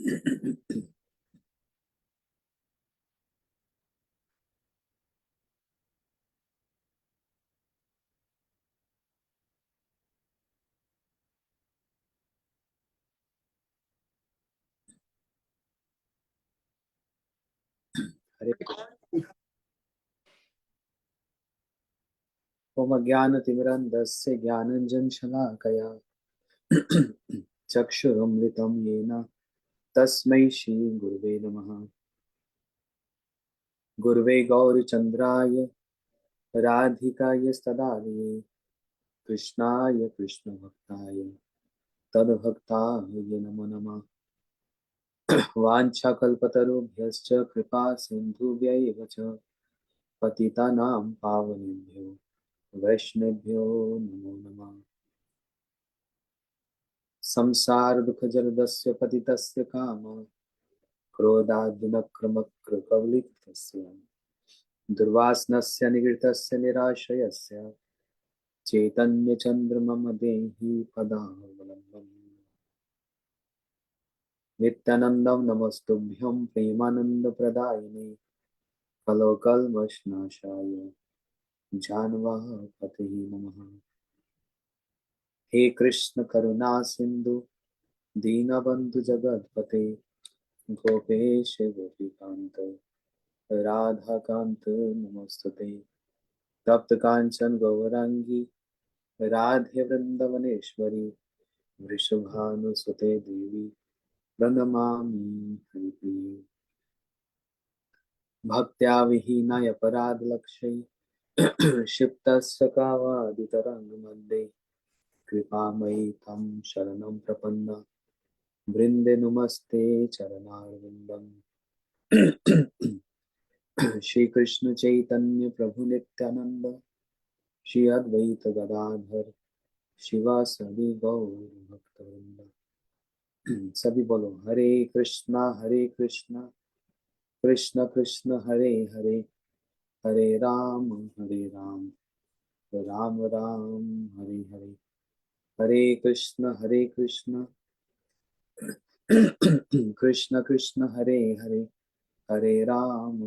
हरे ओम ज्ञानतिमिरन्धस्य ज्ञानञ्जनशलाकया चक्षुरुन्मिलितं येन तस्मै श्रीगुरुवे नमः। गुरुवे गौरचन्द्राय राधिकायै कृष्णाय कृष्णभक्ताय तद्भक्ताय नमो नमः। वाञ्छाकल्पतरुभ्यश्च कृपा सिन्धुभ्यैव च पतितानां पावनेभ्यो वैष्णवेभ्यो नमो नमः। संसारदुःखजलदस्य पतितस्य कामः क्रोधाद्नक्रमकृकवलितस्य दुर्वासनस्य निगृतस्य निराशयस्य चैतन्यचन्द्रमम देहि पदावलम्बम्। नित्यानन्दं नमस्तुभ्यं प्रेमानन्दप्रदायिने कलोकल्मषनाशाय जानवापतये नमः। हे कृष्ण करुणा सिंधु दीनबंधु जगतपते गोपेश गोपीकांत राधाकांत नमस्तुते। तप्त कांचन गौरांगी राधे वृंदवनेश्वरी वृषभानुसुते देवी प्रणमामि हरिप्रिये। भक्त्या विहीनाय अपराधलक्ष्यै क्षिप्तस्य कावादितरङ्गमध्ये कृपामयि तं शरणं प्रपन्न वृन्दे नुमस्ते चरणारविन्दम्। श्री कृष्ण चैतन्य प्रभु नित्यानंद श्री अद्वैत गदाधर शिवासदि गौर भक्तवृंद। सभी बोलो हरे कृष्णा कृष्ण कृष्ण हरे हरे हरे राम राम राम हरे हरे। हरे कृष्ण कृष्ण कृष्ण हरे हरे हरे राम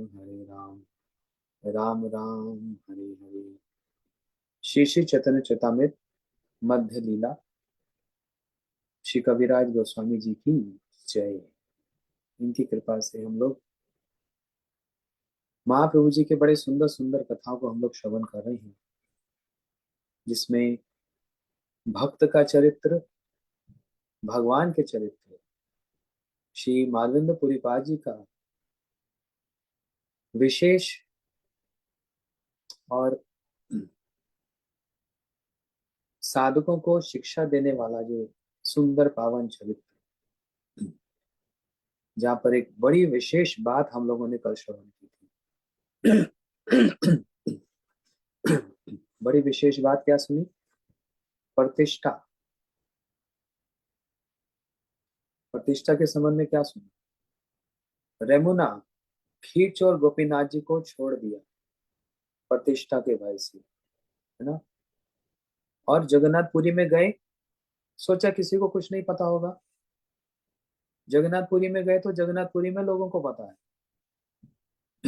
राम राम हरे हरे। श्री श्री चैतन्य चरितामृत मध्य लीला श्री कविराज गोस्वामी जी की जय। इनकी कृपा से हम लोग महाप्रभु जी के बड़े सुंदर सुंदर कथाओं को हम लोग श्रवण कर रहे हैं, जिसमें भक्त का चरित्र, भगवान के चरित्र, श्री माधवेंद्र पुरीपाद जी का विशेष और साधकों को शिक्षा देने वाला जो सुंदर पावन चरित्र, जहां पर एक बड़ी विशेष बात हम लोगों ने कल श्रवण की थी। बड़ी विशेष बात क्या सुनी? प्रतिष्ठा। प्रतिष्ठा के संबंध में क्या सुना? रेमुना खींच और गोपीनाथ जी को छोड़ दिया प्रतिष्ठा के भय से, है ना। और जगन्नाथपुरी में गए, सोचा किसी को कुछ नहीं पता होगा। जगन्नाथपुरी में गए तो जगन्नाथपुरी में लोगों को पता है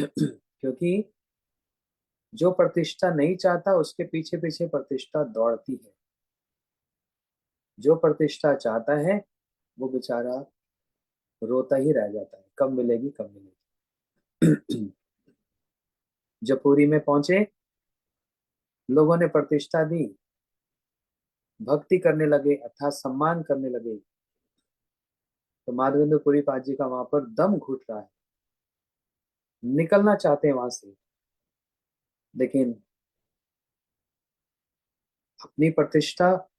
क्योंकि जो प्रतिष्ठा नहीं चाहता उसके पीछे पीछे प्रतिष्ठा दौड़ती है। जो प्रतिष्ठा चाहता है वो बेचारा रोता ही रह जाता है, कब मिलेगी कब मिलेगी। जब पुरी में पहुंचे, लोगों ने प्रतिष्ठा दी, भक्ति करने लगे, अर्थात सम्मान करने लगे, तो माधवेंद्र पुरीपाद जी का वहां पर दम घुट रहा है, निकलना चाहते हैं वहां से, लेकिन अपनी प्रतिष्ठा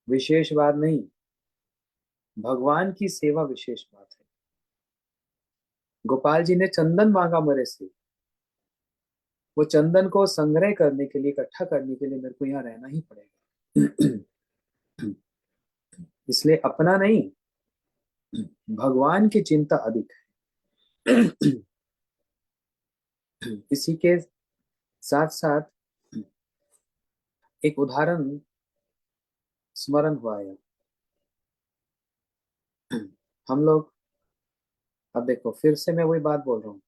विशेष बात नहीं, भगवान की सेवा विशेष बात है। गोपाल जी ने चंदन मांगा मेरे से, वो चंदन को संग्रह करने के लिए, इकट्ठा करने के लिए मेरे को यहाँ रहना ही पड़ेगा। इसलिए अपना नहीं, भगवान की चिंता अधिक है। इसी के साथ साथ एक उदाहरण स्मरण हुआ है। हम लोग, अब देखो फिर से मैं वही बात बोल रहा हूँ,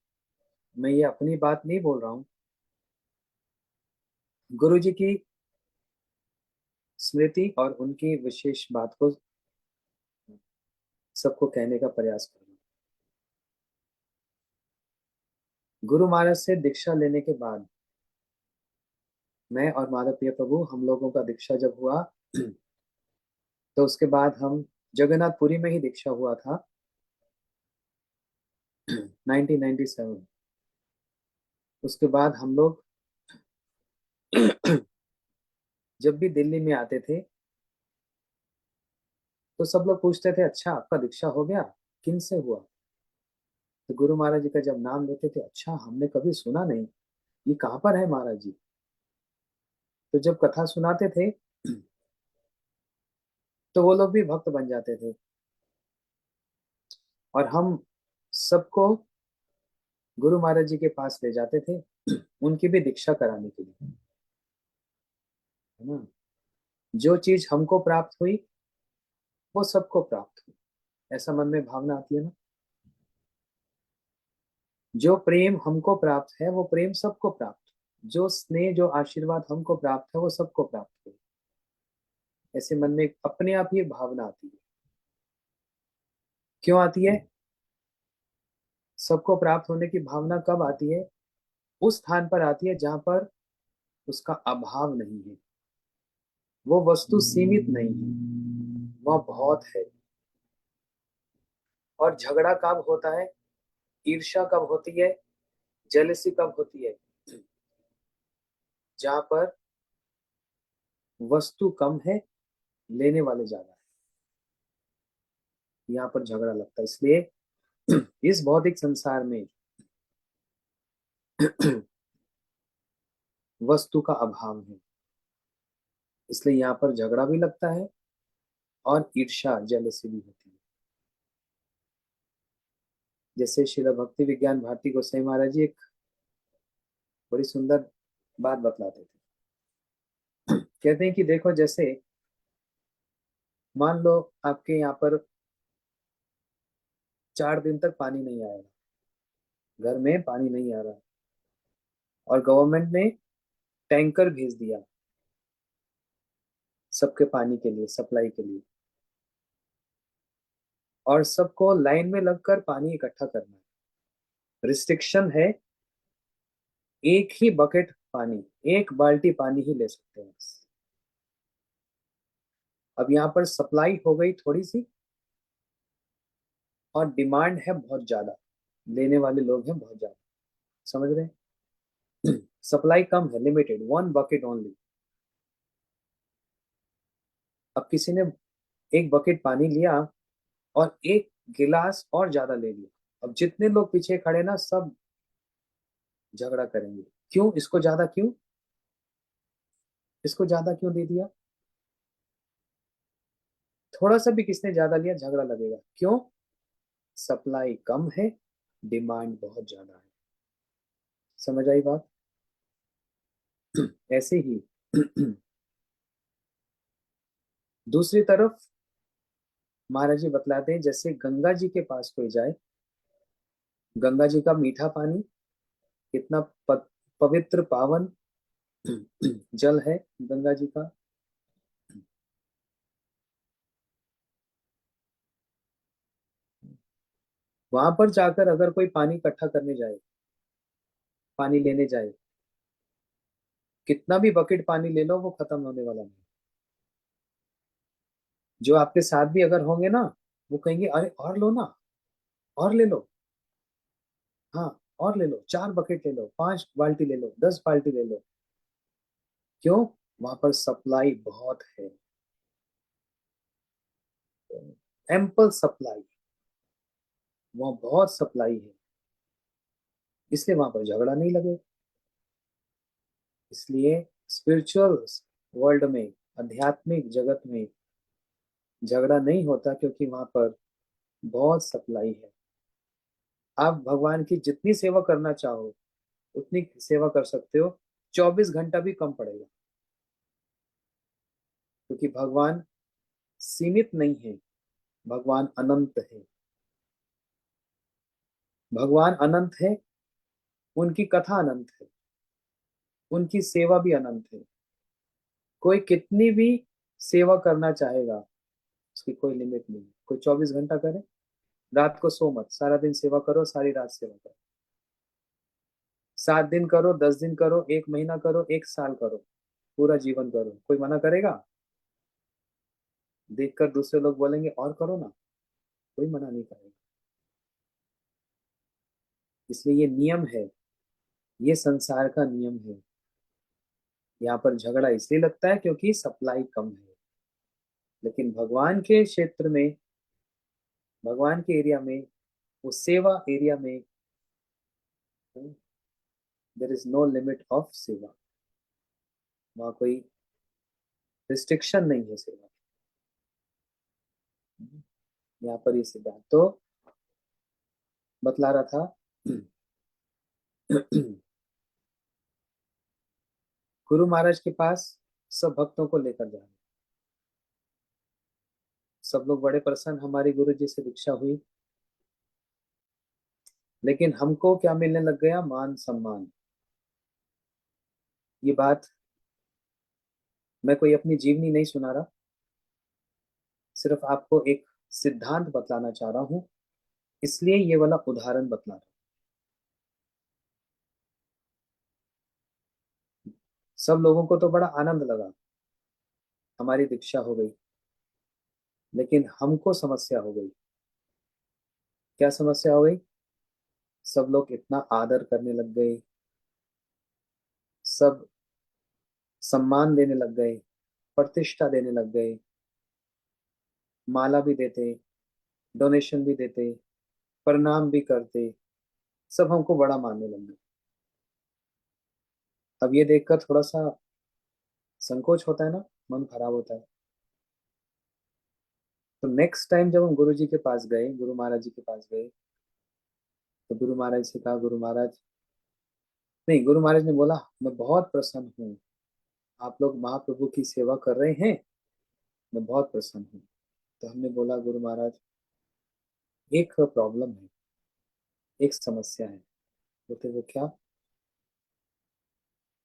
मैं ये अपनी बात नहीं बोल रहा हूँ, गुरु जी की स्मृति और उनकी विशेष बात को सबको कहने का प्रयास कर रहा हूँ। गुरु महाराज से दीक्षा लेने के बाद मैं और माधव प्रिय प्रभु, हम लोगों का दीक्षा जब हुआ तो उसके बाद हम, जगन्नाथपुरी में ही दीक्षा हुआ था 1997। उसके बाद हम लोग जब भी दिल्ली में आते थे तो सब लोग पूछते थे, अच्छा आपका दीक्षा हो गया, किन से हुआ? तो गुरु महाराज जी का जब नाम लेते थे, अच्छा हमने कभी सुना नहीं, ये कहाँ पर है महाराज जी? तो जब कथा सुनाते थे तो वो लोग भी भक्त बन जाते थे और हम सबको गुरु महाराज जी के पास ले जाते थे उनकी भी दीक्षा कराने के लिए, है ना। जो चीज हमको प्राप्त हुई वो सबको प्राप्त हुई, ऐसा मन में भावना आती है ना। जो प्रेम हमको प्राप्त है वो प्रेम सबको प्राप्त, जो स्नेह जो आशीर्वाद हमको प्राप्त है वो सबको प्राप्त हुई, ऐसे मन में अपने आप ही भावना आती है। क्यों आती है? सबको प्राप्त होने की भावना कब आती है? उस स्थान पर आती है जहां पर उसका अभाव नहीं है, वो वस्तु सीमित नहीं है, वह बहुत है। और झगड़ा कब होता है, ईर्ष्या कब होती है, जेलसी कब होती है? जहां पर वस्तु कम है, लेने वाले ज्यादा है, यहाँ पर झगड़ा लगता है। इसलिए इस भौतिक संसार में वस्तु का अभाव है, इसलिए यहाँ पर झगड़ा भी लगता है और ईर्ष्या जेलसी भी होती है। जैसे श्रील भक्ति विज्ञान भारती गोसाई महाराज जी एक बड़ी सुंदर बात बतलाते थे। कहते हैं कि देखो, जैसे मान लो आपके यहाँ पर 4 दिन तक पानी नहीं आएगा, घर में पानी नहीं आ रहा, और गवर्नमेंट ने टैंकर भेज दिया सबके पानी के लिए, सप्लाई के लिए, और सबको लाइन में लगकर पानी इकट्ठा करना है। रिस्ट्रिक्शन है, एक ही बकेट पानी, एक बाल्टी पानी ही ले सकते हैं बस। अब यहाँ पर सप्लाई हो गई थोड़ी सी और डिमांड है बहुत ज्यादा, लेने वाले लोग हैं बहुत ज्यादा, समझ रहे हैं? सप्लाई कम है, लिमिटेड, 1 बकेट ओनली। अब किसी ने एक बकेट पानी लिया और एक गिलास और ज्यादा ले लिया, अब जितने लोग पीछे खड़े ना सब झगड़ा करेंगे, क्यों इसको ज्यादा, क्यों इसको ज्यादा क्यों दे दिया? थोड़ा सा भी किसने ज्यादा लिया झगड़ा लगेगा, क्यों? सप्लाई कम है, डिमांड बहुत ज्यादा है। समझ आई बात? ऐसे ही दूसरी तरफ महाराज जी बतलाते हैं, जैसे गंगा जी के पास कोई जाए, गंगा जी का मीठा पानी कितना पवित्र पावन जल है गंगा जी का। वहां पर जाकर अगर कोई पानी इकट्ठा करने जाए, पानी लेने जाए, कितना भी बकेट पानी ले लो वो खत्म होने वाला नहीं। जो आपके साथ भी अगर होंगे ना, वो कहेंगे अरे और लो ना, और ले लो, हाँ और ले लो, 4 बकेट ले लो, 5 बाल्टी ले लो, 10 बाल्टी ले लो। क्यों? वहां पर सप्लाई बहुत है, एम्पल सप्लाई, वहां बहुत सप्लाई है, इसलिए वहां पर झगड़ा नहीं लगे। इसलिए स्पिरिचुअल वर्ल्ड में, आध्यात्मिक जगत में झगड़ा नहीं होता, क्योंकि वहां पर बहुत सप्लाई है। आप भगवान की जितनी सेवा करना चाहो उतनी सेवा कर सकते हो, 24 घंटा भी कम पड़ेगा, क्योंकि भगवान सीमित नहीं है, भगवान अनंत है। भगवान अनंत है, उनकी कथा अनंत है, उनकी सेवा भी अनंत है। कोई कितनी भी सेवा करना चाहेगा, उसकी कोई लिमिट नहीं है। कोई 24 घंटा करे, रात को सो मत, सारा दिन सेवा करो, सारी रात सेवा करो, 7 दिन करो, 10 दिन करो, 1 महीना करो, 1 साल करो, पूरा जीवन करो, कोई मना करेगा? देखकर दूसरे लोग बोलेंगे और करो ना, कोई मना नहीं करेगा। इसलिए ये नियम है, ये संसार का नियम है। यहाँ पर झगड़ा इसलिए लगता है क्योंकि सप्लाई कम है, लेकिन भगवान के क्षेत्र में, भगवान के एरिया में, वो सेवा एरिया में, there is no limit of seva. वहां कोई रिस्ट्रिक्शन नहीं है सेवा की। यहाँ पर ये सिद्धांत तो बतला रहा था। गुरु महाराज के पास सब भक्तों को लेकर जा रहे, सब लोग बड़े प्रसन्न, हमारी गुरु जी से दीक्षा हुई। लेकिन हमको क्या मिलने लग गया? मान सम्मान। ये बात मैं कोई अपनी जीवनी नहीं सुना रहा, सिर्फ आपको एक सिद्धांत बतलाना चाह रहा हूं, इसलिए ये वाला उदाहरण बतला रहा हूं। सब लोगों को तो बड़ा आनंद लगा, हमारी दीक्षा हो गई, लेकिन हमको समस्या हो गई। क्या समस्या हो गई? सब लोग इतना आदर करने लग गए, सब सम्मान देने लग गए, प्रतिष्ठा देने लग गए, माला भी देते, डोनेशन भी देते, प्रणाम भी करते, सब हमको बड़ा मानने लग गए। अब ये देखकर थोड़ा सा संकोच होता है ना, मन खराब होता है। तो नेक्स्ट टाइम जब हम गुरु जी के पास गए, गुरु महाराज जी के पास गए, तो गुरु महाराज से कहा, गुरु महाराज, नहीं, गुरु महाराज ने बोला, मैं बहुत प्रसन्न हूँ, आप लोग महाप्रभु की सेवा कर रहे हैं, मैं बहुत प्रसन्न हूँ। तो हमने बोला, गुरु महाराज, एक प्रॉब्लम है, एक समस्या है। बोलते, वो क्या?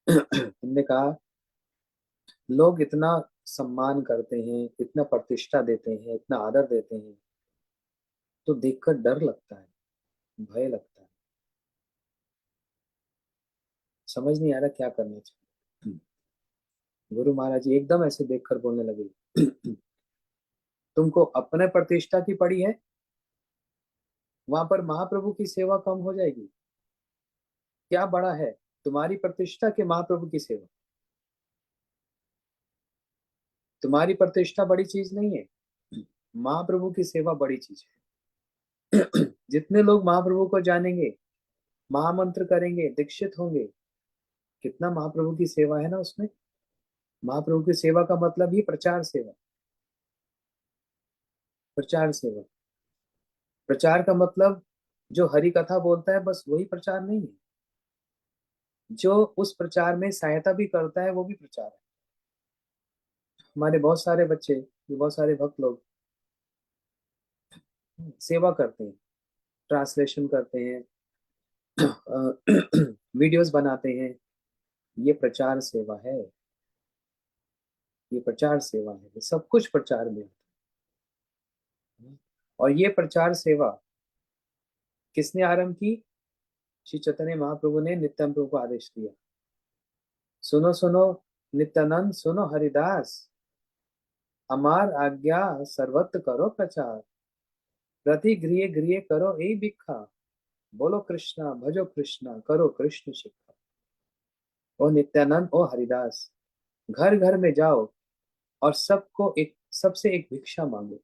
हमने कहा, लोग इतना सम्मान करते हैं, इतना प्रतिष्ठा देते हैं, इतना आदर देते हैं, तो देखकर डर लगता है, भय लगता है, समझ नहीं आ रहा क्या करना चाहिए। गुरु महाराज जी एकदम ऐसे देखकर बोलने लगे, तुमको अपने प्रतिष्ठा की पड़ी है, वहां पर महाप्रभु की सेवा कम हो जाएगी? क्या बड़ा है तुम्हारी प्रतिष्ठा के महाप्रभु की सेवा? तुम्हारी प्रतिष्ठा बड़ी चीज नहीं है, महाप्रभु की सेवा बड़ी चीज है। जितने लोग महाप्रभु को जानेंगे, महामंत्र करेंगे, दीक्षित होंगे, कितना महाप्रभु की सेवा है ना उसमें। महाप्रभु की सेवा का मतलब ही प्रचार सेवा, प्रचार सेवा। प्रचार का मतलब जो हरि कथा बोलता है बस वही प्रचार नहीं है, जो उस प्रचार में सहायता भी करता है वो भी प्रचार है। हमारे बहुत सारे बच्चे, बहुत सारे भक्त लोग सेवा करते हैं, ट्रांसलेशन करते हैं, वीडियोस बनाते हैं, ये प्रचार सेवा है, ये प्रचार सेवा है, ये सब कुछ प्रचार में आता है। और ये प्रचार सेवा किसने आरंभ की? श्री चैतन्य महाप्रभु ने नित्यानंद प्रभु को आदेश दिया, सुनो सुनो नित्यानंद, सुनो हरिदास, अमार आज्ञा सर्वत्र करो प्रचार, प्रति गृह गृह करो ए भिक्षा, बोलो कृष्णा भजो कृष्णा, करो कृष्ण शिक्षा। ओ नित्यानंद, ओ हरिदास, घर घर में जाओ और सबको एक, सबसे एक भिक्षा मांगो।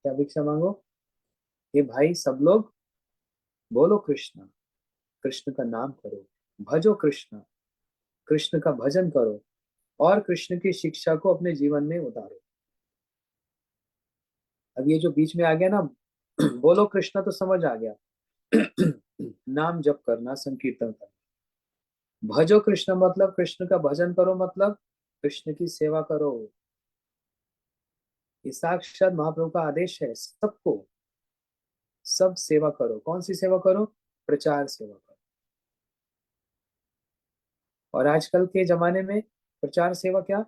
क्या भिक्षा मांगो? ये भाई सब लोग बोलो कृष्णा, कृष्ण का नाम करो, भजो कृष्णा, कृष्ण का भजन करो, और कृष्ण की शिक्षा को अपने जीवन में उतारो। अब ये जो बीच में आ गया ना, बोलो कृष्णा, तो समझ आ गया। नाम जप करना, संकीर्तन करना। भजो कृष्ण मतलब कृष्ण का भजन करो, मतलब कृष्ण की सेवा करो। ये साक्षात महाप्रभु का आदेश है सबको, सब सेवा करो। कौन सी सेवा करो? प्रचार सेवा करो। और आजकल के जमाने में प्रचार सेवा क्या?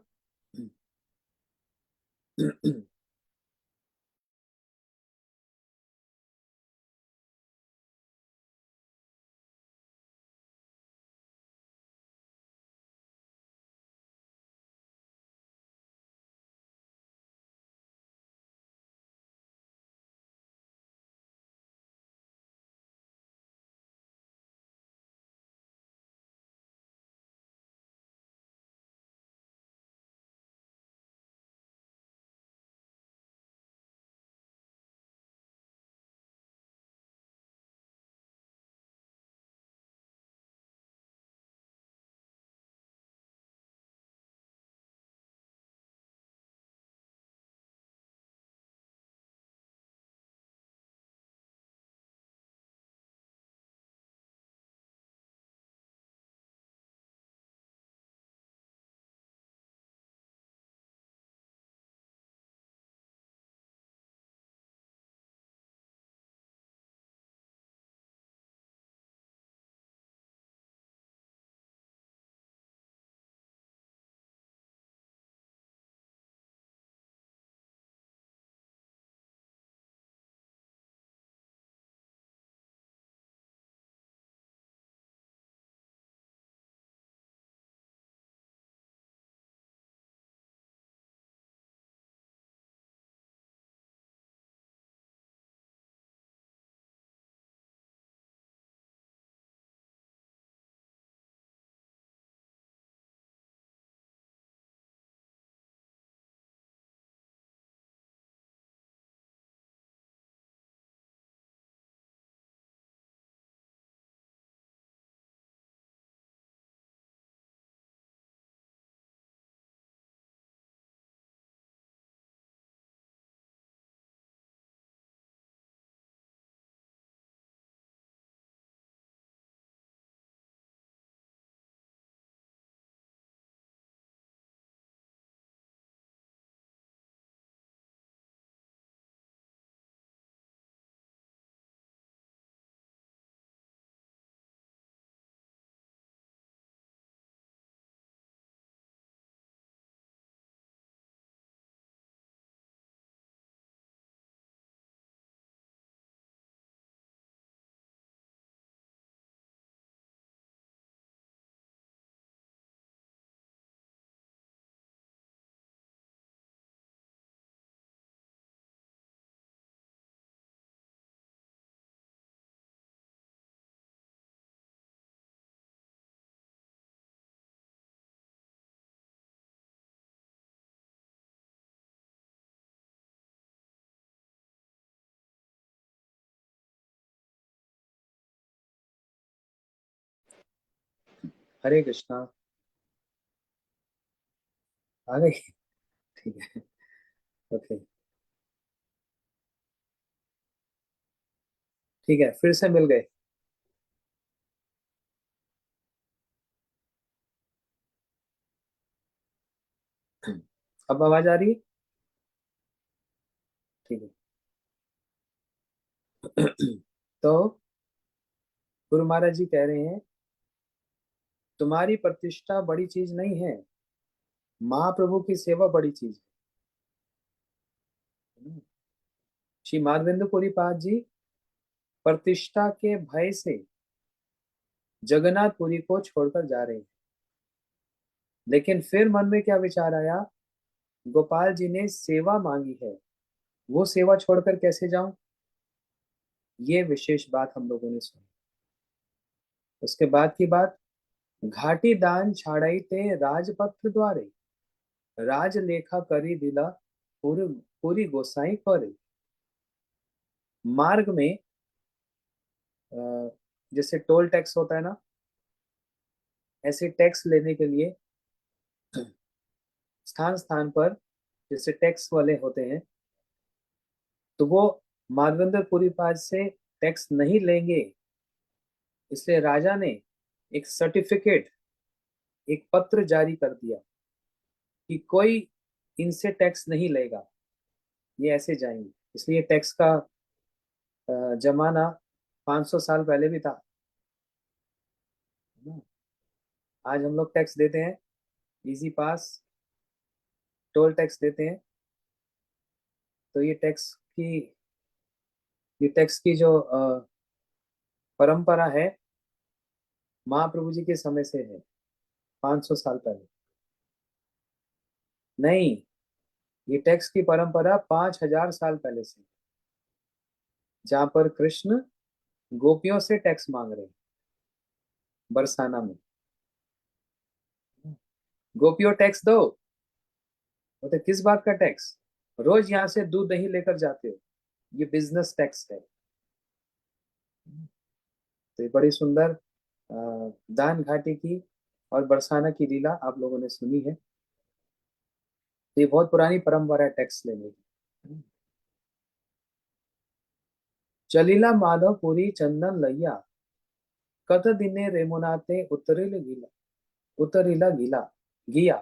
हरे कृष्णा। आ गई? ठीक है। ओके। ठीक है, फिर से मिल गए। अब आवाज आ रही है? ठीक है। तो गुरु महाराज जी कह रहे हैं, तुम्हारी प्रतिष्ठा बड़ी चीज नहीं है, महाप्रभु की सेवा बड़ी चीज है। श्री माधवेंद्र पाद जी प्रतिष्ठा के भय से जगन्नाथपुरी को छोड़कर जा रहे हैं। लेकिन फिर मन में क्या विचार आया, गोपाल जी ने सेवा मांगी है, वो सेवा छोड़कर कैसे जाऊं? ये विशेष बात हम लोगों ने सुनी। उसके बाद की बात, घाटी दान छाड़ाई ते राजपथ द्वारे, राजलेखा करी दिला पूरी पूरी गोसाई करे। मार्ग में जैसे टोल टैक्स होता है ना, ऐसे टैक्स लेने के लिए स्थान स्थान पर जैसे टैक्स वाले होते हैं, तो वो माधवेंद्र पुरी पास से टैक्स नहीं लेंगे। इसलिए राजा ने एक सर्टिफिकेट, एक पत्र जारी कर दिया कि कोई इनसे टैक्स नहीं लेगा, ये ऐसे जाएंगे। इसलिए टैक्स का जमाना 500 साल पहले भी था ना। आज हम लोग टैक्स देते हैं, इजी पास, टोल टैक्स देते हैं। तो ये टैक्स की जो परंपरा है, महाप्रभु जी के समय से है, 500 साल पहले। नहीं, ये टैक्स की परंपरा 5000 साल पहले से, जहां पर कृष्ण गोपियों से टैक्स मांग रहे हैं बरसाना में। गोपियों टैक्स दो। बोलते किस बात का टैक्स? रोज यहाँ से दूध दही लेकर जाते हो, ये बिजनेस टैक्स है। तो ये बड़ी सुंदर दान घाटी की और बरसाना की लीला आप लोगों ने सुनी है। तो ये बहुत पुरानी परंपरा है टैक्स लेने की। चलीला माधवपुरी चंदन लैया, कत दिने रेमुनाते उतरिला गिला गिया,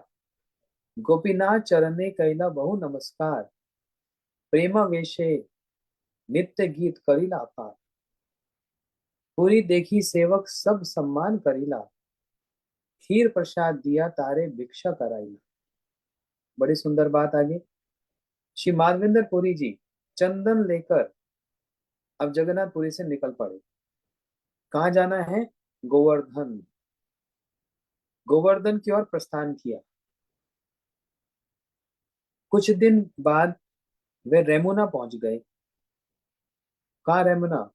गोपीनाथ चरणे कैला बहु नमस्कार, प्रेम वेशे नित्य गीत करिला अपार, पूरी देखी सेवक सब सम्मान करिला, खीर प्रसाद दिया तारे भिक्षा कराइला। बड़ी सुंदर बात आगे। श्री माधवेंद्र पुरी जी चंदन लेकर अब जगन्नाथपुरी से निकल पड़े। कहाँ जाना है? गोवर्धन। गोवर्धन की ओर प्रस्थान किया। कुछ दिन बाद वे रेमुना पहुंच गए। कहाँ रेमुना?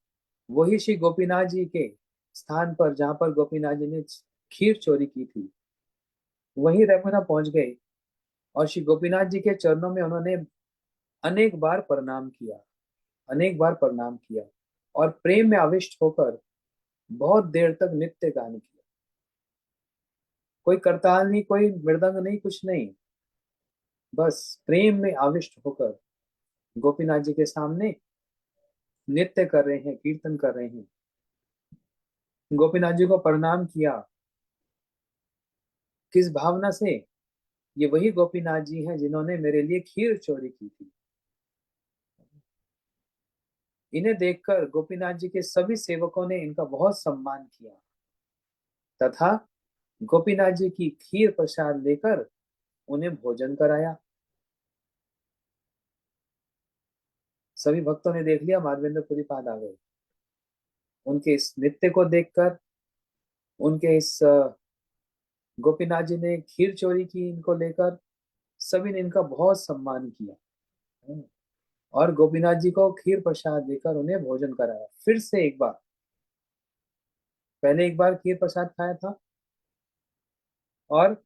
वही श्री गोपीनाथ जी के स्थान पर जहां पर गोपीनाथ जी ने खीर चोरी की थी, वही रेमुना पहुंच गए। और श्री गोपीनाथ जी के चरणों में उन्होंने अनेक बार प्रणाम किया, अनेक बार प्रणाम किया, और प्रेम में आविष्ट होकर बहुत देर तक नित्य गान किया। कोई करताल नहीं, कोई मृदंग नहीं, कुछ नहीं, बस प्रेम में आविष्ट होकर गोपीनाथ जी के सामने नृत्य कर रहे हैं, कीर्तन कर रहे हैं। गोपीनाथ जी को प्रणाम किया। किस भावना से? ये वही गोपीनाथ जी हैं जिन्होंने मेरे लिए खीर चोरी की थी। इन्हें देखकर गोपीनाथ जी के सभी सेवकों ने इनका बहुत सम्मान किया तथा गोपीनाथ जी की खीर प्रसाद लेकर उन्हें भोजन कराया। सभी भक्तों ने देख लिया माधवेंद्र पुरी पाद आ गए। उनके इस नृत्य को देखकर, उनके इस गोपीनाथ जी ने खीर चोरी की इनको लेकर, सभी ने इनका बहुत सम्मान किया। और गोपीनाथ जी को खीर प्रसाद देकर उन्हें भोजन कराया। फिर से एक बार, पहले एक बार खीर प्रसाद खाया था, और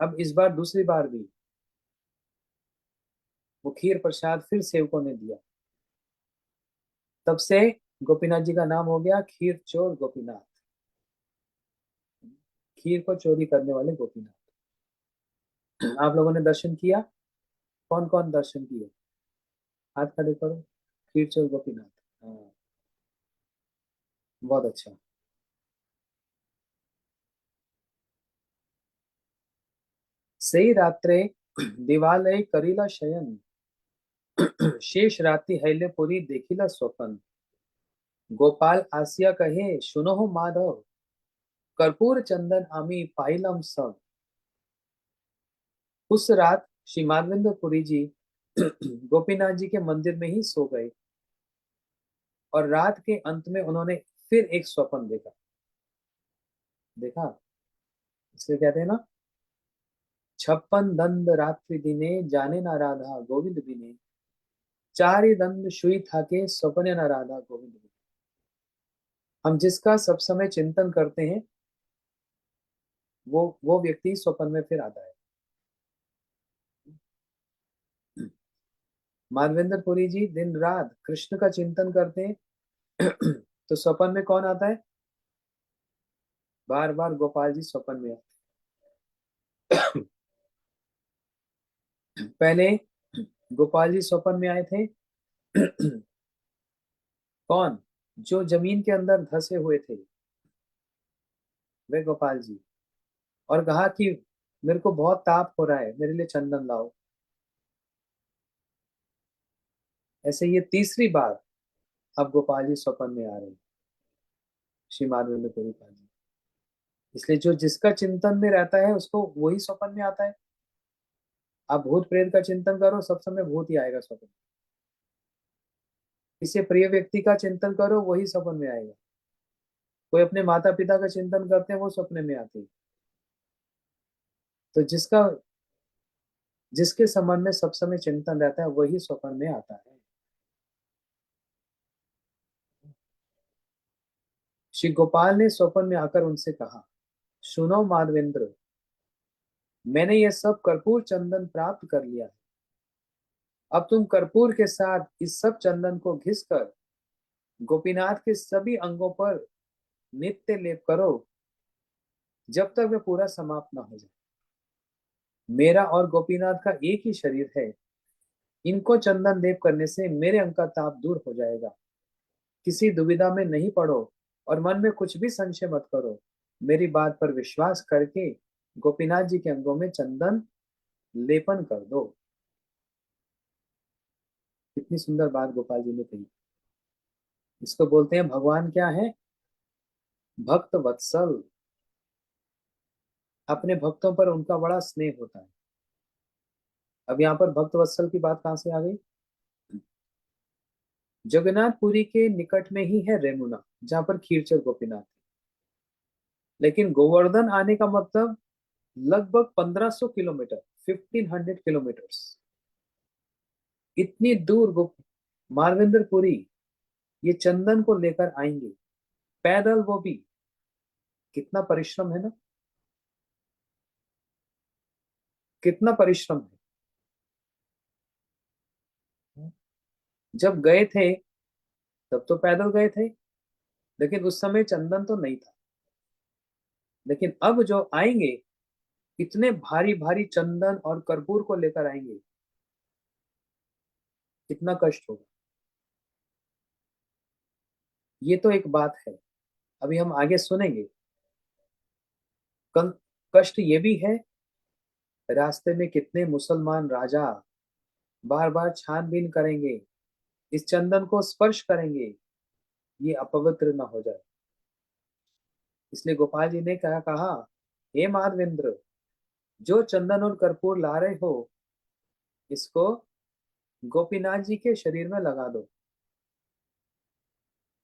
अब इस बार दूसरी बार भी वो खीर प्रसाद फिर सेवकों ने दिया। तब से गोपीनाथ जी का नाम हो गया खीर चोर गोपीनाथ, खीर को चोरी करने वाले गोपीनाथ। आप लोगों ने दर्शन किया? कौन कौन दर्शन किए? हाथ खड़े करो। खीर चोर गोपीनाथ, हाँ, बहुत अच्छा। सही रात्रे दिवालय करीला शयन, शेष रात्रि हैले पुरी देखिला स्वपन, गोपाल आसिया कहे सुनो हो माधव, कर्पूर चंदन आमी पाइलम सब। उस रात श्री माधवेंद्र पुरी जी गोपीनाथ जी के मंदिर में ही सो गए, और रात के अंत में उन्होंने फिर एक स्वप्न देखा। देखा, इसलिए कहते हैं ना, 56 दंड रात्रि दिने जाने ना राधा गोविंद बिने, चारि दंड शुई था के स्वप्ने न राधा गोविंद बिने। हम जिसका सब समय चिंतन करते हैं, वो व्यक्ति स्वप्न में फिर आता है। माधवेंद्र पुरी जी दिन रात कृष्ण का चिंतन करते हैं तो स्वप्न में कौन आता है? बार बार गोपाल जी स्वप्न में आते। पहले गोपाल जी स्वप्न में आए थे। कौन? जो जमीन के अंदर धसे हुए थे, वे गोपाल जी। और कहा कि मेरे को बहुत ताप हो रहा है, मेरे लिए चंदन लाओ। ऐसे ये तीसरी बार अब गोपाल जी स्वप्न में आ रहे हैं, श्री माधवेंद्र पुरी पाद जी। इसलिए जो जिसका चिंतन में रहता है उसको वही स्वप्न में आता है। आप भूत प्रेत का चिंतन करो, सब समय भूत ही आएगा स्वप्न में। किसी प्रिय व्यक्ति का चिंतन करो, वही स्वप्न में आएगा। कोई अपने माता पिता का चिंतन करते हैं, वो सपने में आते हैं। तो जिसके संबंध में सब समय चिंतन रहता है वही स्वप्न में आता है। श्री गोपाल ने स्वप्न में आकर उनसे कहा, सुनो माधवेंद्र, मैंने यह सब कर्पूर चंदन प्राप्त कर लिया है। अब तुम कर्पूर के साथ इस सब चंदन को घिसकर गोपीनाथ के सभी अंगों पर नित्य लेप करो, जब तक वह पूरा समाप्त ना हो जाए। मेरा और गोपीनाथ का एक ही शरीर है। इनको चंदन लेप करने से मेरे अंग का ताप दूर हो जाएगा। किसी दुविधा में नहीं पड़ो और मन में कुछ भी संशय मत करो। मेरी बात पर विश्वास करके गोपीनाथ जी के अंगों में चंदन लेपन कर दो। कितनी सुंदर बात गोपाल जी ने कही। इसको बोलते हैं भगवान क्या है? भक्त वत्सल। अपने भक्तों पर उनका बड़ा स्नेह होता है। अब यहाँ पर भक्त वत्सल की बात कहाँ से आ गई? जगन्नाथपुरी के निकट में ही है रेमुना, जहां पर खीरचर गोपीनाथ। लेकिन गोवर्धन आने का मतलब लगभग 1500 किलोमीटर, 1500 किलोमीटर्स, इतनी दूर मारविंदरपुरी ये चंदन को लेकर आएंगे पैदल, वो भी। कितना परिश्रम है ना, कितना परिश्रम है। जब गए थे तब तो पैदल गए थे, लेकिन उस समय चंदन तो नहीं था। लेकिन अब जो आएंगे, इतने भारी भारी चंदन और कर्पूर को लेकर आएंगे, कितना कष्ट होगा। ये तो एक बात है। अभी हम आगे सुनेंगे। कष्ट ये भी है, रास्ते में कितने मुसलमान राजा बार बार छानबीन करेंगे, इस चंदन को स्पर्श करेंगे, ये अपवित्र न हो जाए। इसलिए गोपाल जी ने कहा, हे माधवेंद्र, जो चंदन और कर्पूर ला रहे हो, इसको गोपीनाथ जी के शरीर में लगा दो।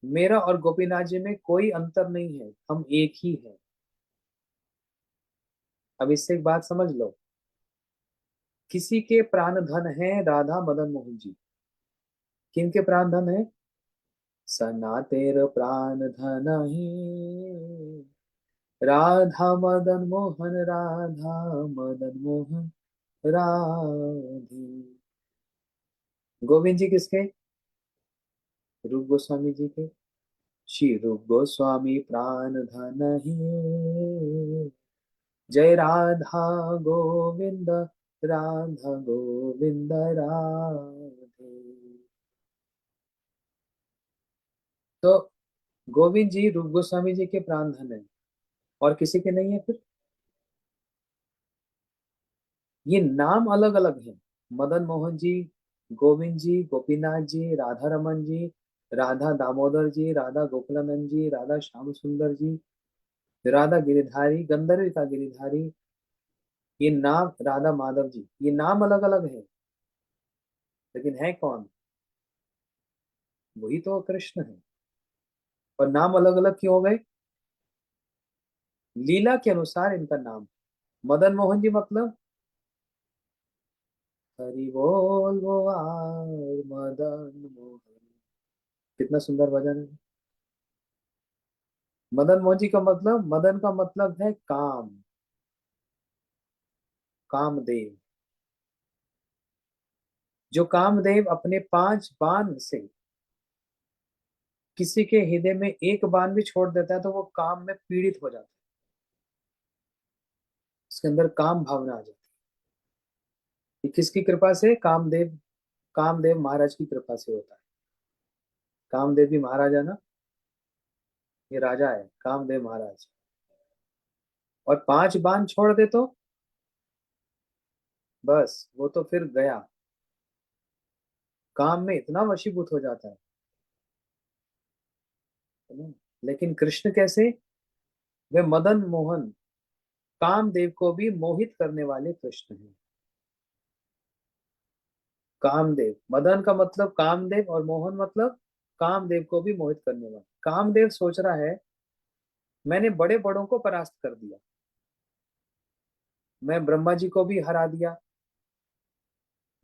मेरा और गोपीनाथ जी में कोई अंतर नहीं है, हम एक ही हैं। अब इससे एक बात समझ लो। किसी के प्राण धन है राधा मदन मोहन जी। किनके प्राण धन है? सना तेर प्राण धन है राधा मदन मोहन, राधा मदन मोहन राधे। गोविंद जी किसके? रूप गोस्वामी जी के। श्री रूप गोस्वामी प्राण धन है, जय राधा गोविंद, राधा गोविंद राधे। तो गोविंद जी रूप गोस्वामी जी के प्राण धन है, और किसी के नहीं है फिर। ये नाम अलग अलग है। मदन मोहन जी, गोविंद जी, गोपीनाथ जी, राधा रमन जी, राधा दामोदर जी, राधा गोकुलानंद जी, राधा श्याम सुंदर जी, राधा गिरिधारी, गंधर्व का गिरिधारी, ये नाम राधा माधव जी, ये नाम अलग अलग है, लेकिन है कौन? वही तो कृष्ण है। और नाम अलग अलग क्यों हो गए? लीला के अनुसार इनका नाम। मदन मोहन जी मतलब हरि बोल वो आर मदन मोहन। कितना सुंदर भजन है। मदन मोहन जी का मतलब, मदन का मतलब है काम, कामदेव। जो कामदेव अपने 5 बाण से किसी के हृदय में एक बाण भी छोड़ देता है तो वो काम में पीड़ित हो जाता है, उसके अंदर काम भावना आ जाती है। ये किसकी कृपा से? कामदेव, कामदेव महाराज की कृपा से होता है। कामदेव भी महाराजा ना, ये राजा है कामदेव महाराज। और 5 बाण छोड़ दे तो बस वो तो फिर गया। काम में इतना वशीभूत हो जाता है ना। लेकिन कृष्ण कैसे? वे मदन मोहन, कामदेव को भी मोहित करने वाले कृष्ण हैं। कामदेव, मदन का मतलब कामदेव और मोहन मतलब कामदेव को भी मोहित करने वाला। कामदेव सोच रहा है मैंने बड़े बड़ों को परास्त कर दिया, मैं ब्रह्मा जी को भी हरा दिया।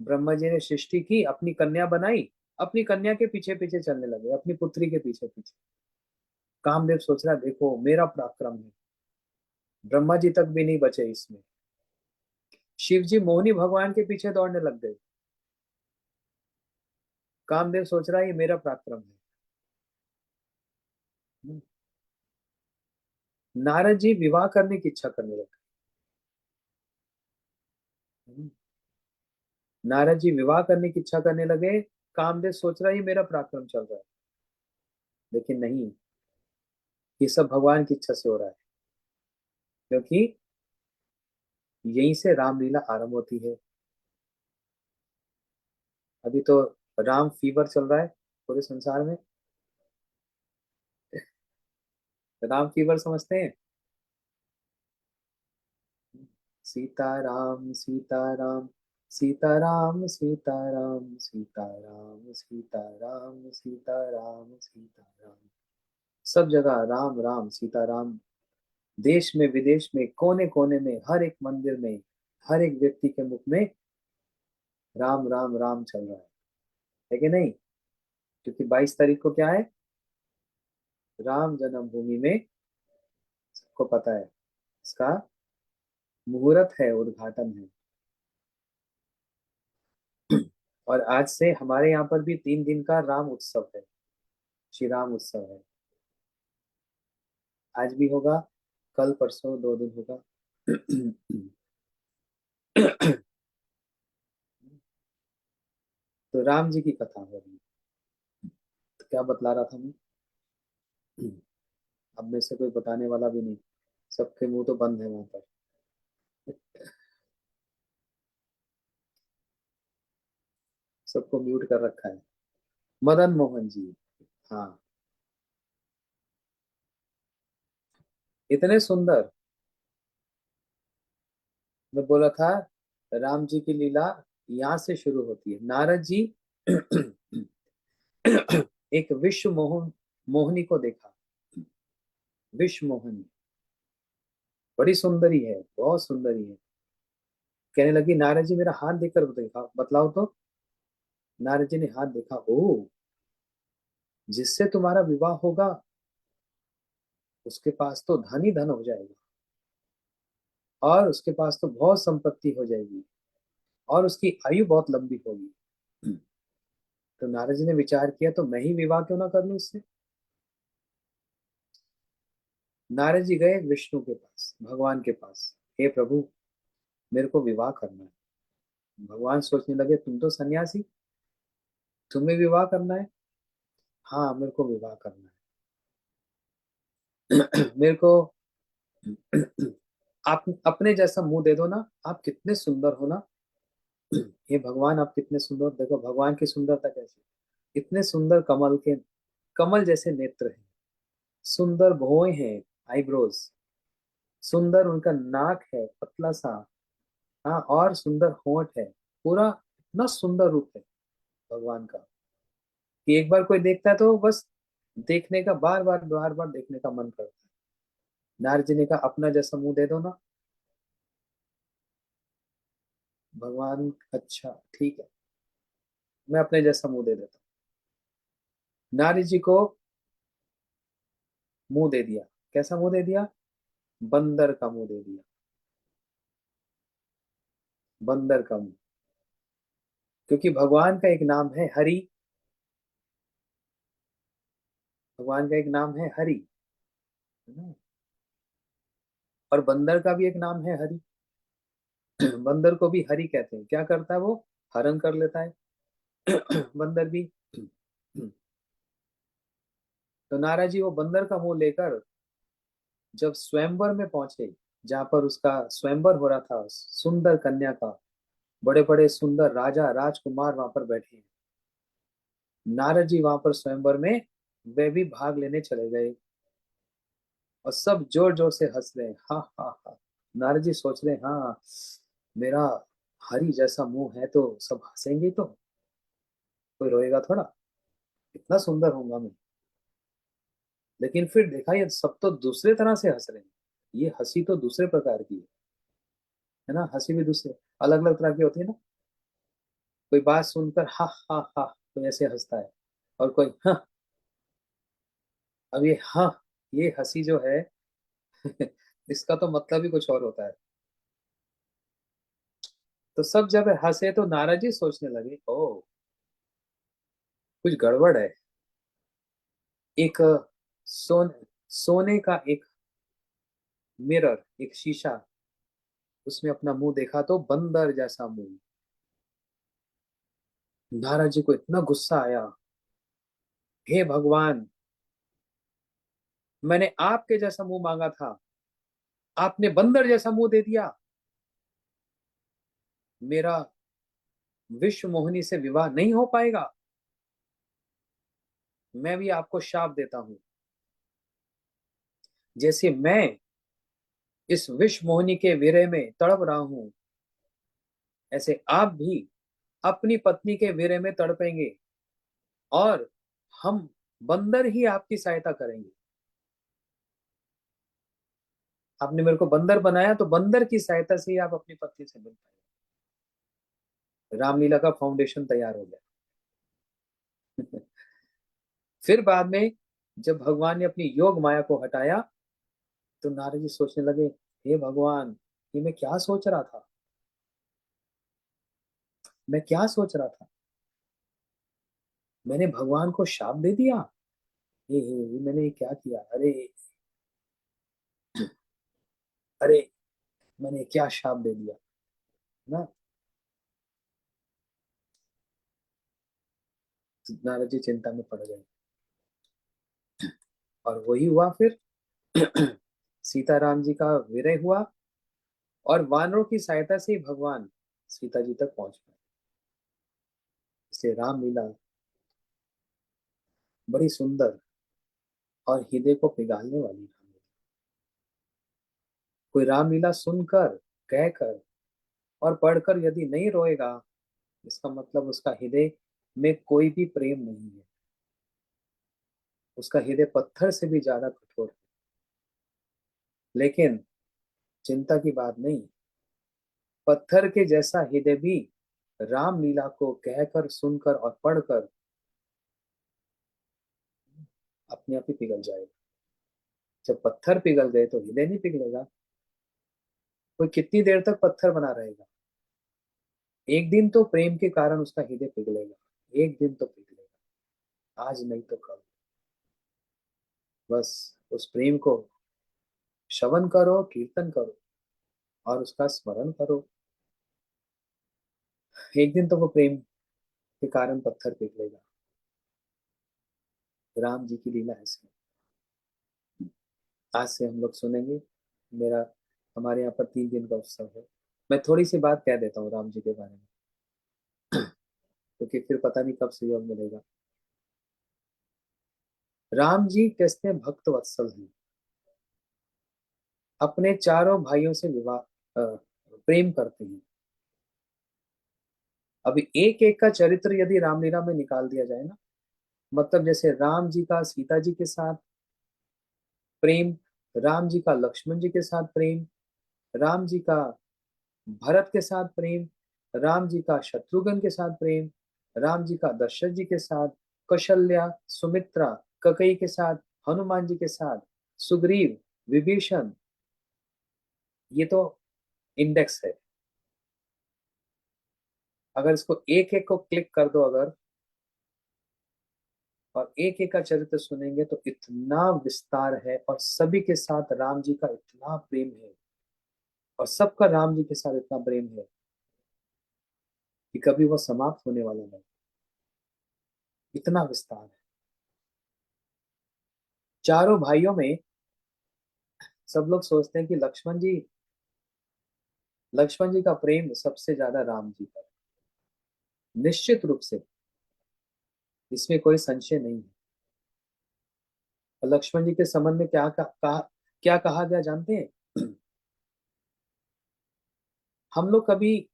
ब्रह्मा जी ने सृष्टि की, अपनी कन्या बनाई, अपनी कन्या के पीछे पीछे चलने लगे, अपनी पुत्री के पीछे पीछे। कामदेव सोच रहा देखो मेरा पराक्रम है, ब्रह्मा जी तक भी नहीं बचे इसमें। शिव जी मोहिनी भगवान के पीछे दौड़ने लग गए। कामदेव सोच रहा है ये मेरा पराक्रम है। नारद जी विवाह करने की इच्छा करने लगे। नारद जी विवाह करने की इच्छा करने लगे। कामदेव सोच रहा है ये मेरा पराक्रम चल रहा है, लेकिन नहीं, ये सब भगवान की इच्छा से हो रहा है। क्योंकि यहीं से रामलीला आरंभ होती है। अभी तो राम फीवर चल रहा है पूरे संसार में। राम फीवर समझते हैं? सीताराम सीताराम, सीताराम सीताराम, सीताराम सीताराम, सीताराम सीताराम। सब जगह राम राम सीताराम। देश में विदेश में कोने कोने में हर एक मंदिर में हर एक व्यक्ति के मुख में राम राम राम चल रहा है कि नहीं? क्योंकि 22 तारीख को क्या है? राम जन्मभूमि में, सबको पता है, इसका मुहूर्त है, उद्घाटन है। और आज से हमारे यहाँ पर भी 3 दिन का राम उत्सव है, श्री राम उत्सव है। आज भी होगा, कल परसों 2 दिन होगा। तो राम जी की कथा हो रही है। तो क्या बतला रहा था मैं? अब में से कोई बताने वाला भी नहीं, सबके मुंह तो बंद है वहां पर। सबको म्यूट कर रखा है। मदन मोहन जी, हाँ, इतने सुंदर। मैं बोला था राम जी की लीला यहाँ से शुरू होती है। नारद जी एक विश्व मोहिनी को देखा। विश्व मोहिनी बड़ी सुंदरी है, बहुत सुंदरी है। कहने लगी नारद जी मेरा हाथ देखकर देखा, बतलाओ तो। नारद जी ने हाथ देखा, ओ, जिससे तुम्हारा विवाह होगा उसके पास तो धन ही धन हो जाएगा, और उसके पास तो बहुत संपत्ति हो जाएगी, और उसकी आयु बहुत लंबी होगी। तो नारद जी ने विचार किया तो मैं ही विवाह क्यों ना कर लूं इससे। नारद जी गए विष्णु के पास, भगवान के पास। हे प्रभु, मेरे को विवाह करना है। भगवान सोचने लगे तुम तो सन्यासी, तुम्हें विवाह करना है? हाँ, मेरे को विवाह करना है। मेरे को आप अपने जैसा मुंह दे दो ना, आप कितने सुंदर हो ना। हे भगवान आप कितने सुंदर, देखो भगवान की सुंदरता कैसी। इतने सुंदर कमल के, कमल जैसे नेत्र हैं, सुंदर भौहें हैं, आईब्रोज, सुंदर उनका नाक है पतला सा, हाँ, और सुंदर होंठ है। पूरा इतना सुंदर रूप है भगवान का कि एक बार कोई देखता है तो बस देखने का, बार बार देखने का मन करता है। नारद जी ने कहा अपना जैसा मुंह दे दो ना। भगवान, अच्छा ठीक है, मैं अपने जैसा मुंह दे देता हूँ। नारद जी को मुंह दे दिया। कैसा मुंह दे दिया? बंदर का मुंह दे दिया। बंदर का मुंह। क्योंकि भगवान का एक नाम है हरि। भगवान का एक नाम है हरि, है ना? और बंदर का भी एक नाम है हरि। बंदर को भी हरि कहते हैं। क्या करता है वो? हरण कर लेता है। बंदर भी। तो नारद जी वो बंदर का मुंह लेकर जब स्वयंवर में पहुंचे, जहां पर उसका स्वयंवर हो रहा था सुंदर कन्या का, बड़े बड़े सुंदर राजा राजकुमार वहां पर बैठे हैं, नारद जी वहां पर स्वयंवर में वे भी भाग लेने चले गए और सब जोर जोर से हंस रहे हैं, हा हा हा। नारद जी सोच रहे हैं, हाँ मेरा हरि जैसा मुंह है तो सब हंसेंगे, तो कोई रोएगा थोड़ा, इतना सुंदर होऊंगा मैं। लेकिन फिर देखा ये सब तो दूसरे तरह से हंस रहे हैं, ये हंसी तो दूसरे प्रकार की है ना, हंसी भी दूसरे अलग अलग तरह की होती है ना। कोई बात सुनकर हा हा हा कोई ऐसे हंसता है, और कोई हाँ। अब ये हाँ, ये हंसी जो है इसका तो मतलब ही कुछ और होता है। तो सब जब हंसे तो नारद जी सोचने लगे, ओ कुछ गड़बड़ है। एक सोने का एक मिरर, एक शीशा, उसमें अपना मुंह देखा तो बंदर जैसा मुंह। नारद जी को इतना गुस्सा आया, हे भगवान, मैंने आपके जैसा मुंह मांगा था, आपने बंदर जैसा मुंह दे दिया। मेरा विश्व मोहिनी से विवाह नहीं हो पाएगा। मैं भी आपको शाप देता हूं, जैसे मैं इस विश्व मोहिनी के विरह में तड़प रहा हूं, ऐसे आप भी अपनी पत्नी के विरह में तड़पेंगे, और हम बंदर ही आपकी सहायता करेंगे। आपने मेरे को बंदर बनाया तो बंदर की सहायता से ही आप अपनी पत्नी से मिल पाएंगे। रामलीला का फाउंडेशन तैयार हो गया। फिर बाद में जब भगवान ने अपनी योग माया को हटाया तो नारद जी सोचने लगे, हे भगवान, ये मैं क्या सोच रहा था, मैं क्या सोच रहा था, मैंने भगवान को शाप दे दिया। ये मैंने क्या किया, अरे अरे, मैंने क्या शाप दे दिया ना। नारद जी चिंता में पड़ गए, और वही हुआ फिर। सीताराम जी का विरह हुआ, और वानरों की सहायता से ही भगवान सीता जी तक पहुंच पाए। इसलिए रामलीला बड़ी सुंदर और हृदय को पिघालने वाली रामलीला। कोई रामलीला सुनकर, कहकर और पढ़कर यदि नहीं रोएगा, इसका मतलब उसका हृदय में कोई भी प्रेम नहीं है, उसका हृदय पत्थर से भी ज्यादा कठोर है। लेकिन चिंता की बात नहीं, पत्थर के जैसा हृदय भी रामलीला को कहकर, सुनकर और पढ़कर अपने आप ही पिघल जाएगा। जब पत्थर पिघल गए तो हृदय नहीं पिघलेगा। कोई कितनी देर तक पत्थर बना रहेगा, एक दिन तो प्रेम के कारण उसका हृदय पिघलेगा, एक दिन तो पिघलेगा, आज नहीं तो कल। बस उस प्रेम को श्रवण करो, कीर्तन करो और उसका स्मरण करो, एक दिन तो वो प्रेम के कारण पत्थर पिघलेगा। राम जी की लीला ऐसी है। आज से हम लोग सुनेंगे। मेरा हमारे यहाँ पर 3 दिन का उत्सव है। मैं थोड़ी सी बात कह देता हूँ राम जी के बारे में, क्योंकि फिर पता नहीं कब सुयोग मिलेगा। राम जी कैसे भक्त वत्सल हैं, अपने चारों भाइयों से विवाह प्रेम करते हैं। अभी एक एक का चरित्र यदि रामलीला में निकाल दिया जाए ना, मतलब जैसे राम जी का सीता जी के साथ प्रेम, राम जी का लक्ष्मण जी के साथ प्रेम, राम जी का भरत के साथ प्रेम, राम जी का शत्रुघ्न के साथ प्रेम, राम जी का दशरथ जी के साथ, कौशल्या, सुमित्रा, ककई के साथ, हनुमान जी के साथ, सुग्रीव, विभीषण, ये तो इंडेक्स है। अगर इसको एक एक को क्लिक कर दो अगर, और एक एक का चरित्र सुनेंगे तो इतना विस्तार है, और सभी के साथ राम जी का इतना प्रेम है, और सबका राम जी के साथ इतना प्रेम है कि कभी वो समाप्त होने वाला नहीं, इतना विस्तार है। चारों भाइयों में सब लोग सोचते हैं कि लक्ष्मण जी का प्रेम सबसे ज्यादा राम जी पर, निश्चित रूप से इसमें कोई संशय नहीं है। और लक्ष्मण जी के संबंध में क्या कहा गया जानते हैं? हम लोग कभी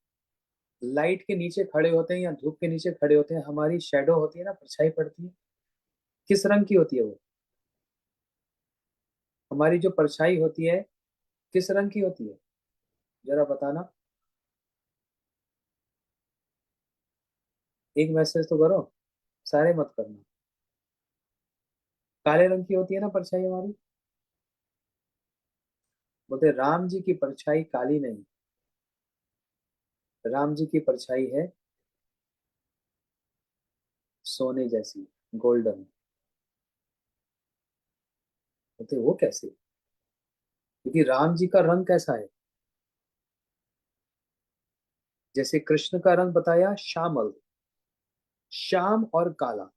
लाइट के नीचे खड़े होते हैं या धूप के नीचे खड़े होते हैं, हमारी शेडो होती है ना, परछाई पड़ती है, किस रंग की होती है वो? हमारी जो परछाई होती है किस रंग की होती है, जरा बताना। एक मैसेज तो करो, सारे मत करना। काले रंग की होती है ना परछाई हमारी। बोलते राम जी की परछाई काली नहीं, राम जी की परछाई है सोने जैसी, गोल्डन। बोलते वो कैसे? क्योंकि राम जी का रंग कैसा है? जैसे कृष्ण का रंग बताया श्यामल, श्याम और काला,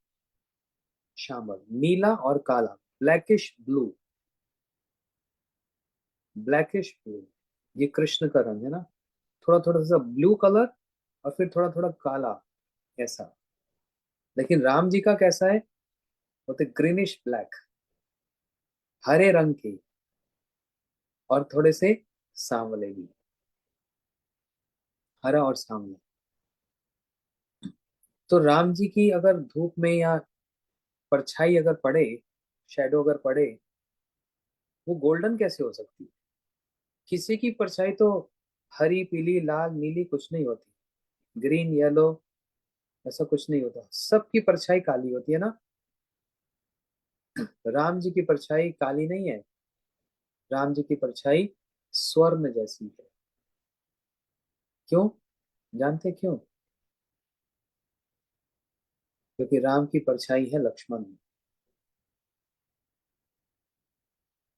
श्यामल नीला और काला, ब्लैकिश ब्लू, ब्लैकिश ब्लू, ये कृष्ण का रंग है ना। थोड़ा थोड़ा सा ब्लू कलर और फिर थोड़ा थोड़ा काला, ऐसा। लेकिन राम जी का कैसा है? बोलते ग्रीनिश ब्लैक, हरे रंग के, और थोड़े से सांवले भी, हरा और सांवला। तो राम जी की अगर धूप में या परछाई अगर पड़े, शेडो अगर पड़े, वो गोल्डन कैसे हो सकती? किसी की परछाई तो हरी पीली लाल नीली कुछ नहीं होती, ग्रीन येलो, ऐसा कुछ नहीं होता, सबकी परछाई काली होती है ना। राम जी की परछाई काली नहीं है, राम जी की परछाई स्वर्ण जैसी है। क्यों? जानते क्यों? क्योंकि राम की परछाई है लक्ष्मण।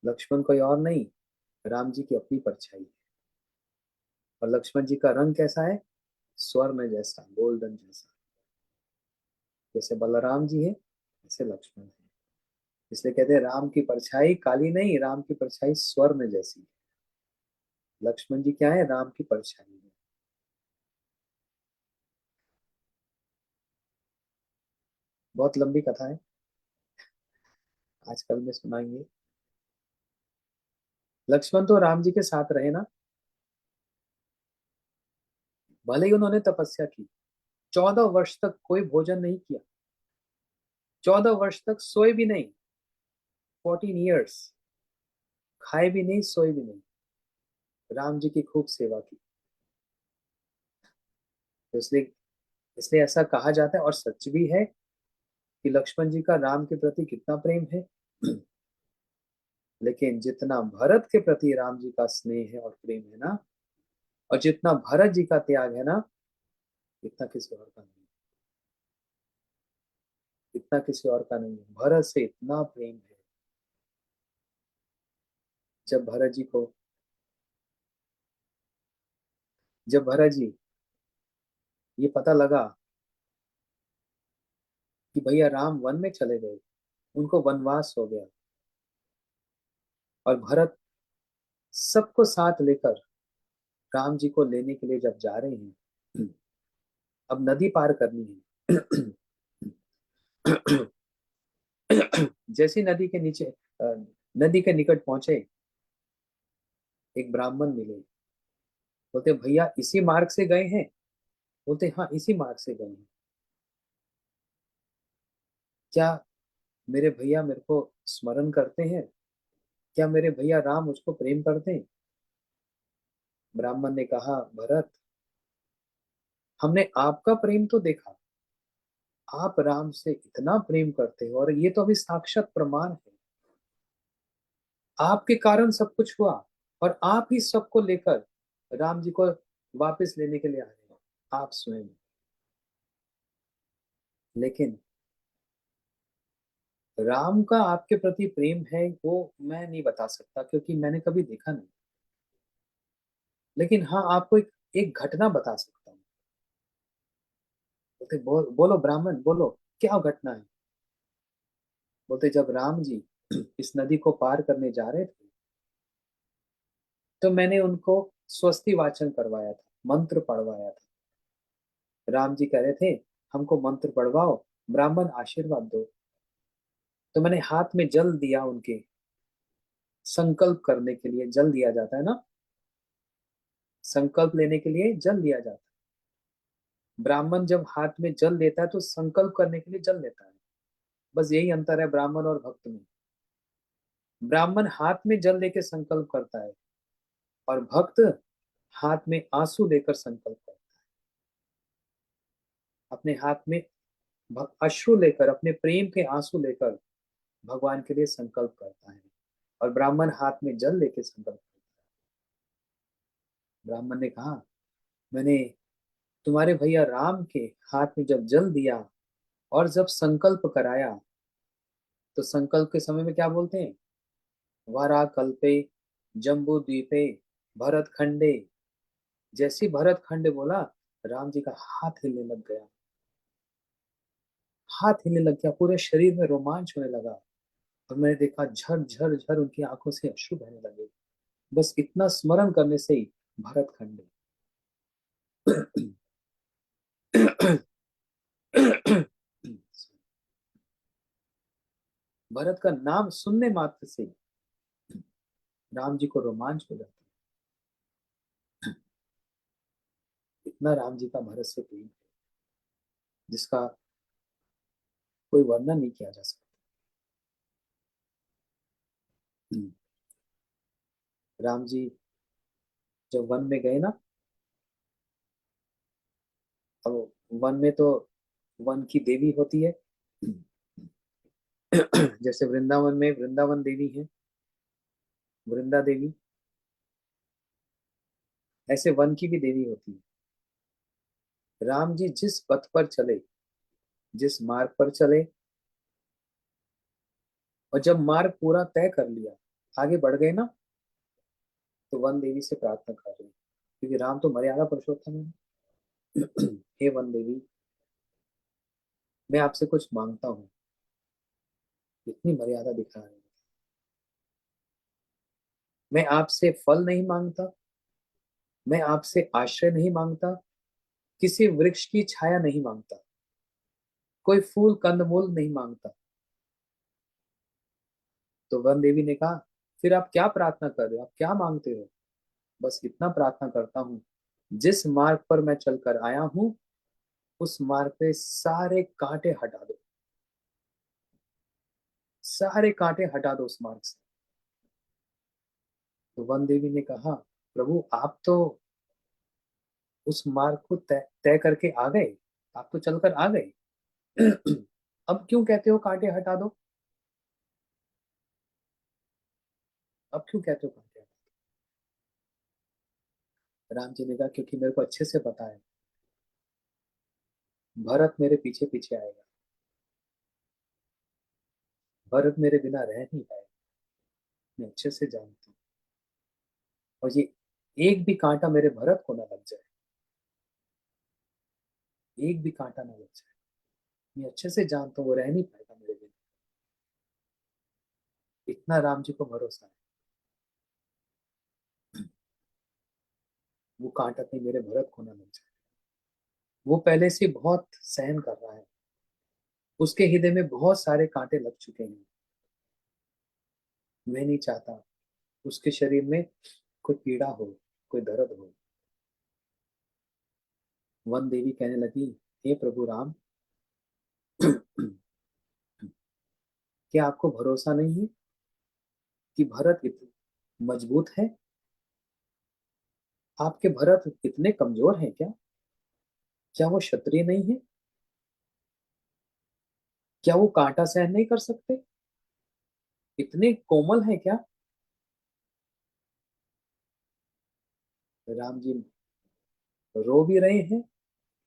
लक्ष्मण कोई और नहीं, राम जी की अपनी परछाई है। और लक्ष्मण जी का रंग कैसा है? स्वर्ण जैसा, गोल्डन जैसा। जैसे बलराम जी है ऐसे लक्ष्मण है। इसलिए कहते हैं राम की परछाई काली नहीं, राम की परछाई स्वर्ण जैसी है। लक्ष्मण जी क्या है? राम की परछाई है। बहुत लंबी कथा है, आजकल में सुनाएंगे। लक्ष्मण तो राम जी के साथ रहे ना, भले ही उन्होंने तपस्या की, 14 वर्ष तक कोई भोजन नहीं किया, 14 वर्ष तक सोए भी नहीं, 14 years खाए भी नहीं सोए भी नहीं, राम जी की खूब सेवा की। तो इसलिए इसलिए ऐसा कहा जाता है, और सच भी है, कि लक्ष्मण जी का राम के प्रति कितना प्रेम है। लेकिन जितना भरत के प्रति राम जी का स्नेह है और प्रेम है ना, और जितना भरत जी का त्याग है ना, इतना किसी और का नहीं है। इतना किसी और का नहीं है, भरत से इतना प्रेम है। जब भरत जी को जब भरत जी ये पता लगा कि भैया राम वन में चले गए, उनको वनवास हो गया, और भरत सबको साथ लेकर राम जी को लेने के लिए जब जा रहे हैं, अब नदी पार करनी है। जैसी नदी के नीचे, नदी के निकट पहुंचे, एक ब्राह्मण मिले। बोलते भैया इसी मार्ग से गए हैं? बोलते हाँ इसी मार्ग से गए हैं। क्या मेरे भैया मेरे को स्मरण करते हैं? क्या मेरे भैया राम मुझको प्रेम करते हैं? ब्राह्मण ने कहा भरत, हमने आपका प्रेम तो देखा, आप राम से इतना प्रेम करते हो, और ये तो अभी साक्षात प्रमाण है। आपके कारण सब कुछ हुआ, और आप ही सबको लेकर राम जी को वापस लेने के लिए आ रहे हो, आप स्वयं। लेकिन राम का आपके प्रति प्रेम है वो मैं नहीं बता सकता, क्योंकि मैंने कभी देखा नहीं। लेकिन हाँ आपको एक घटना बता सकता हूँ। बोलते बोलो ब्राह्मण बोलो, क्या घटना है? बोलते जब राम जी इस नदी को पार करने जा रहे थे, तो मैंने उनको स्वस्ति वाचन करवाया था, मंत्र पढ़वाया था। राम जी कह रहे थे हमको मंत्र पढ़वाओ, ब्राह्मण आशीर्वाद दो। तो मैंने हाथ में जल दिया उनके, संकल्प करने के लिए जल दिया जाता है ना, संकल्प लेने के लिए जल दिया जाता है। ब्राह्मण जब हाथ में जल देता है तो संकल्प करने के लिए जल लेता है। बस यही अंतर है ब्राह्मण और भक्त में। ब्राह्मण हाथ में जल लेके संकल्प करता है, और भक्त हाथ में आंसू लेकर संकल्प करता है। अपने हाथ में अश्रु लेकर, अपने प्रेम के आंसू लेकर भगवान के लिए संकल्प करता है, और ब्राह्मण हाथ में जल लेके संकल्प करता है। ब्राह्मण ने कहा, मैंने तुम्हारे भैया राम के हाथ में जब जल दिया और जब संकल्प कराया, तो संकल्प के समय में क्या बोलते हैं? वारा कल्पे जम्बू द्वीपे भरत खंडे। जैसी भरत खंडे बोला, राम जी का हाथ हिलने लग गया, हाथ हिलने लग गया, पूरे शरीर में रोमांच होने लगा। और मैंने देखा झर झर झर उनकी आंखों से अश्रु बहने लगे। बस इतना स्मरण करने से ही भरत खंडे। भरत का नाम सुनने मात्र से राम जी को रोमांच हो जाता है। इतना राम जी का भरत से प्रेम है, जिसका कोई वर्णन नहीं किया जा सकता। राम जी जब वन में गए ना, अब वन में तो वन की देवी होती है। जैसे वृंदावन में वृंदावन देवी है, वृंदा देवी, ऐसे वन की भी देवी होती है। राम जी जिस पथ पर चले, जिस मार्ग पर चले, और जब मार्ग पूरा तय कर लिया, आगे बढ़ गए ना, तो वन देवी से प्रार्थना कर रहे हैं, क्योंकि राम तो मर्यादा पुरुषोत्तम है। हे वन देवी, मैं आपसे कुछ मांगता हूँ, इतनी मर्यादा दिखा रहे हैं। मैं आपसे फल नहीं मांगता, मैं आपसे आश्रय नहीं मांगता, किसी वृक्ष की छाया नहीं मांगता, कोई फूल कंदमूल नहीं मांगता। तो वन देवी ने कहा, फिर आप क्या प्रार्थना कर रहे हो, आप क्या मांगते हो? बस इतना प्रार्थना करता हूँ, जिस मार्ग पर मैं चलकर आया हूँ, उस मार्ग पे सारे कांटे हटा दो, सारे कांटे हटा दो उस मार्ग से। तो वन देवी ने कहा, प्रभु आप तो उस मार्ग को तय तय करके आ गए, आप तो चलकर आ गए। अब क्यों कहते हो कांटे हटा दो? अब क्यों कहते हो कांटे हटा दो? राम जी ने कहा, क्योंकि मेरे को अच्छे से पता है भरत मेरे पीछे पीछे आएगा, भरत मेरे बिना रह नहीं पाएगा, मैं अच्छे से जानता हूँ। और ये एक भी कांटा मेरे भरत को ना लग जाए, एक भी कांटा ना लग जाए, मैं अच्छे से जानता हूँ वो रह नहीं पाएगा मेरे बिना। इतना राम जी को भरोसा है, वो कांटा कहीं मेरे भरत को ना लग जाए। वो पहले से बहुत सहन कर रहा है, उसके हृदय में बहुत सारे कांटे लग चुके हैं। मैं नहीं चाहता उसके शरीर में कोई पीड़ा हो, कोई दर्द हो। वन देवी कहने लगी, हे प्रभु राम, क्या आपको भरोसा नहीं है कि भरत इतने मजबूत है? आपके भरत इतने कमजोर हैं क्या? क्या वो क्षत्रिय नहीं है? क्या वो कांटा सहन नहीं कर सकते? इतने कोमल है क्या? राम जी रो भी रहे हैं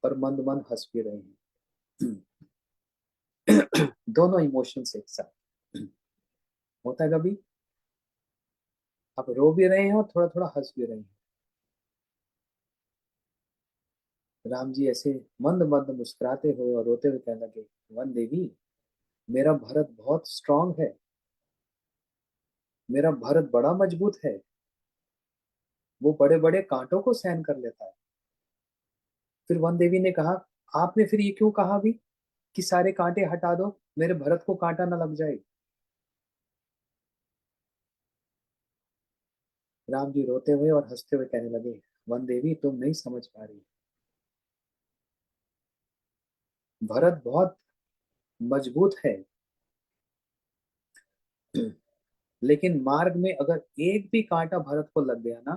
और मंद मंद हंस भी रहे हैं। दोनों इमोशंस एक साथ होता है कभी। आप रो भी रहे हैं और थोड़ा थोड़ा हंस भी रहे हैं। राम जी ऐसे मंद मंद मुस्कुराते हुए और रोते हुए कहने लगे, वन देवी, मेरा भरत बहुत स्ट्रांग है, मेरा भरत बड़ा मजबूत है, वो बड़े बड़े कांटों को सहन कर लेता है। फिर वन देवी ने कहा, आपने फिर ये क्यों कहा भी कि सारे कांटे हटा दो, मेरे भरत को कांटा ना लग जाए। राम जी रोते हुए और हंसते हुए कहने लगे, वन देवी तुम नहीं समझ पा रही, भरत बहुत मजबूत है, लेकिन मार्ग में अगर एक भी कांटा भरत को लग गया ना,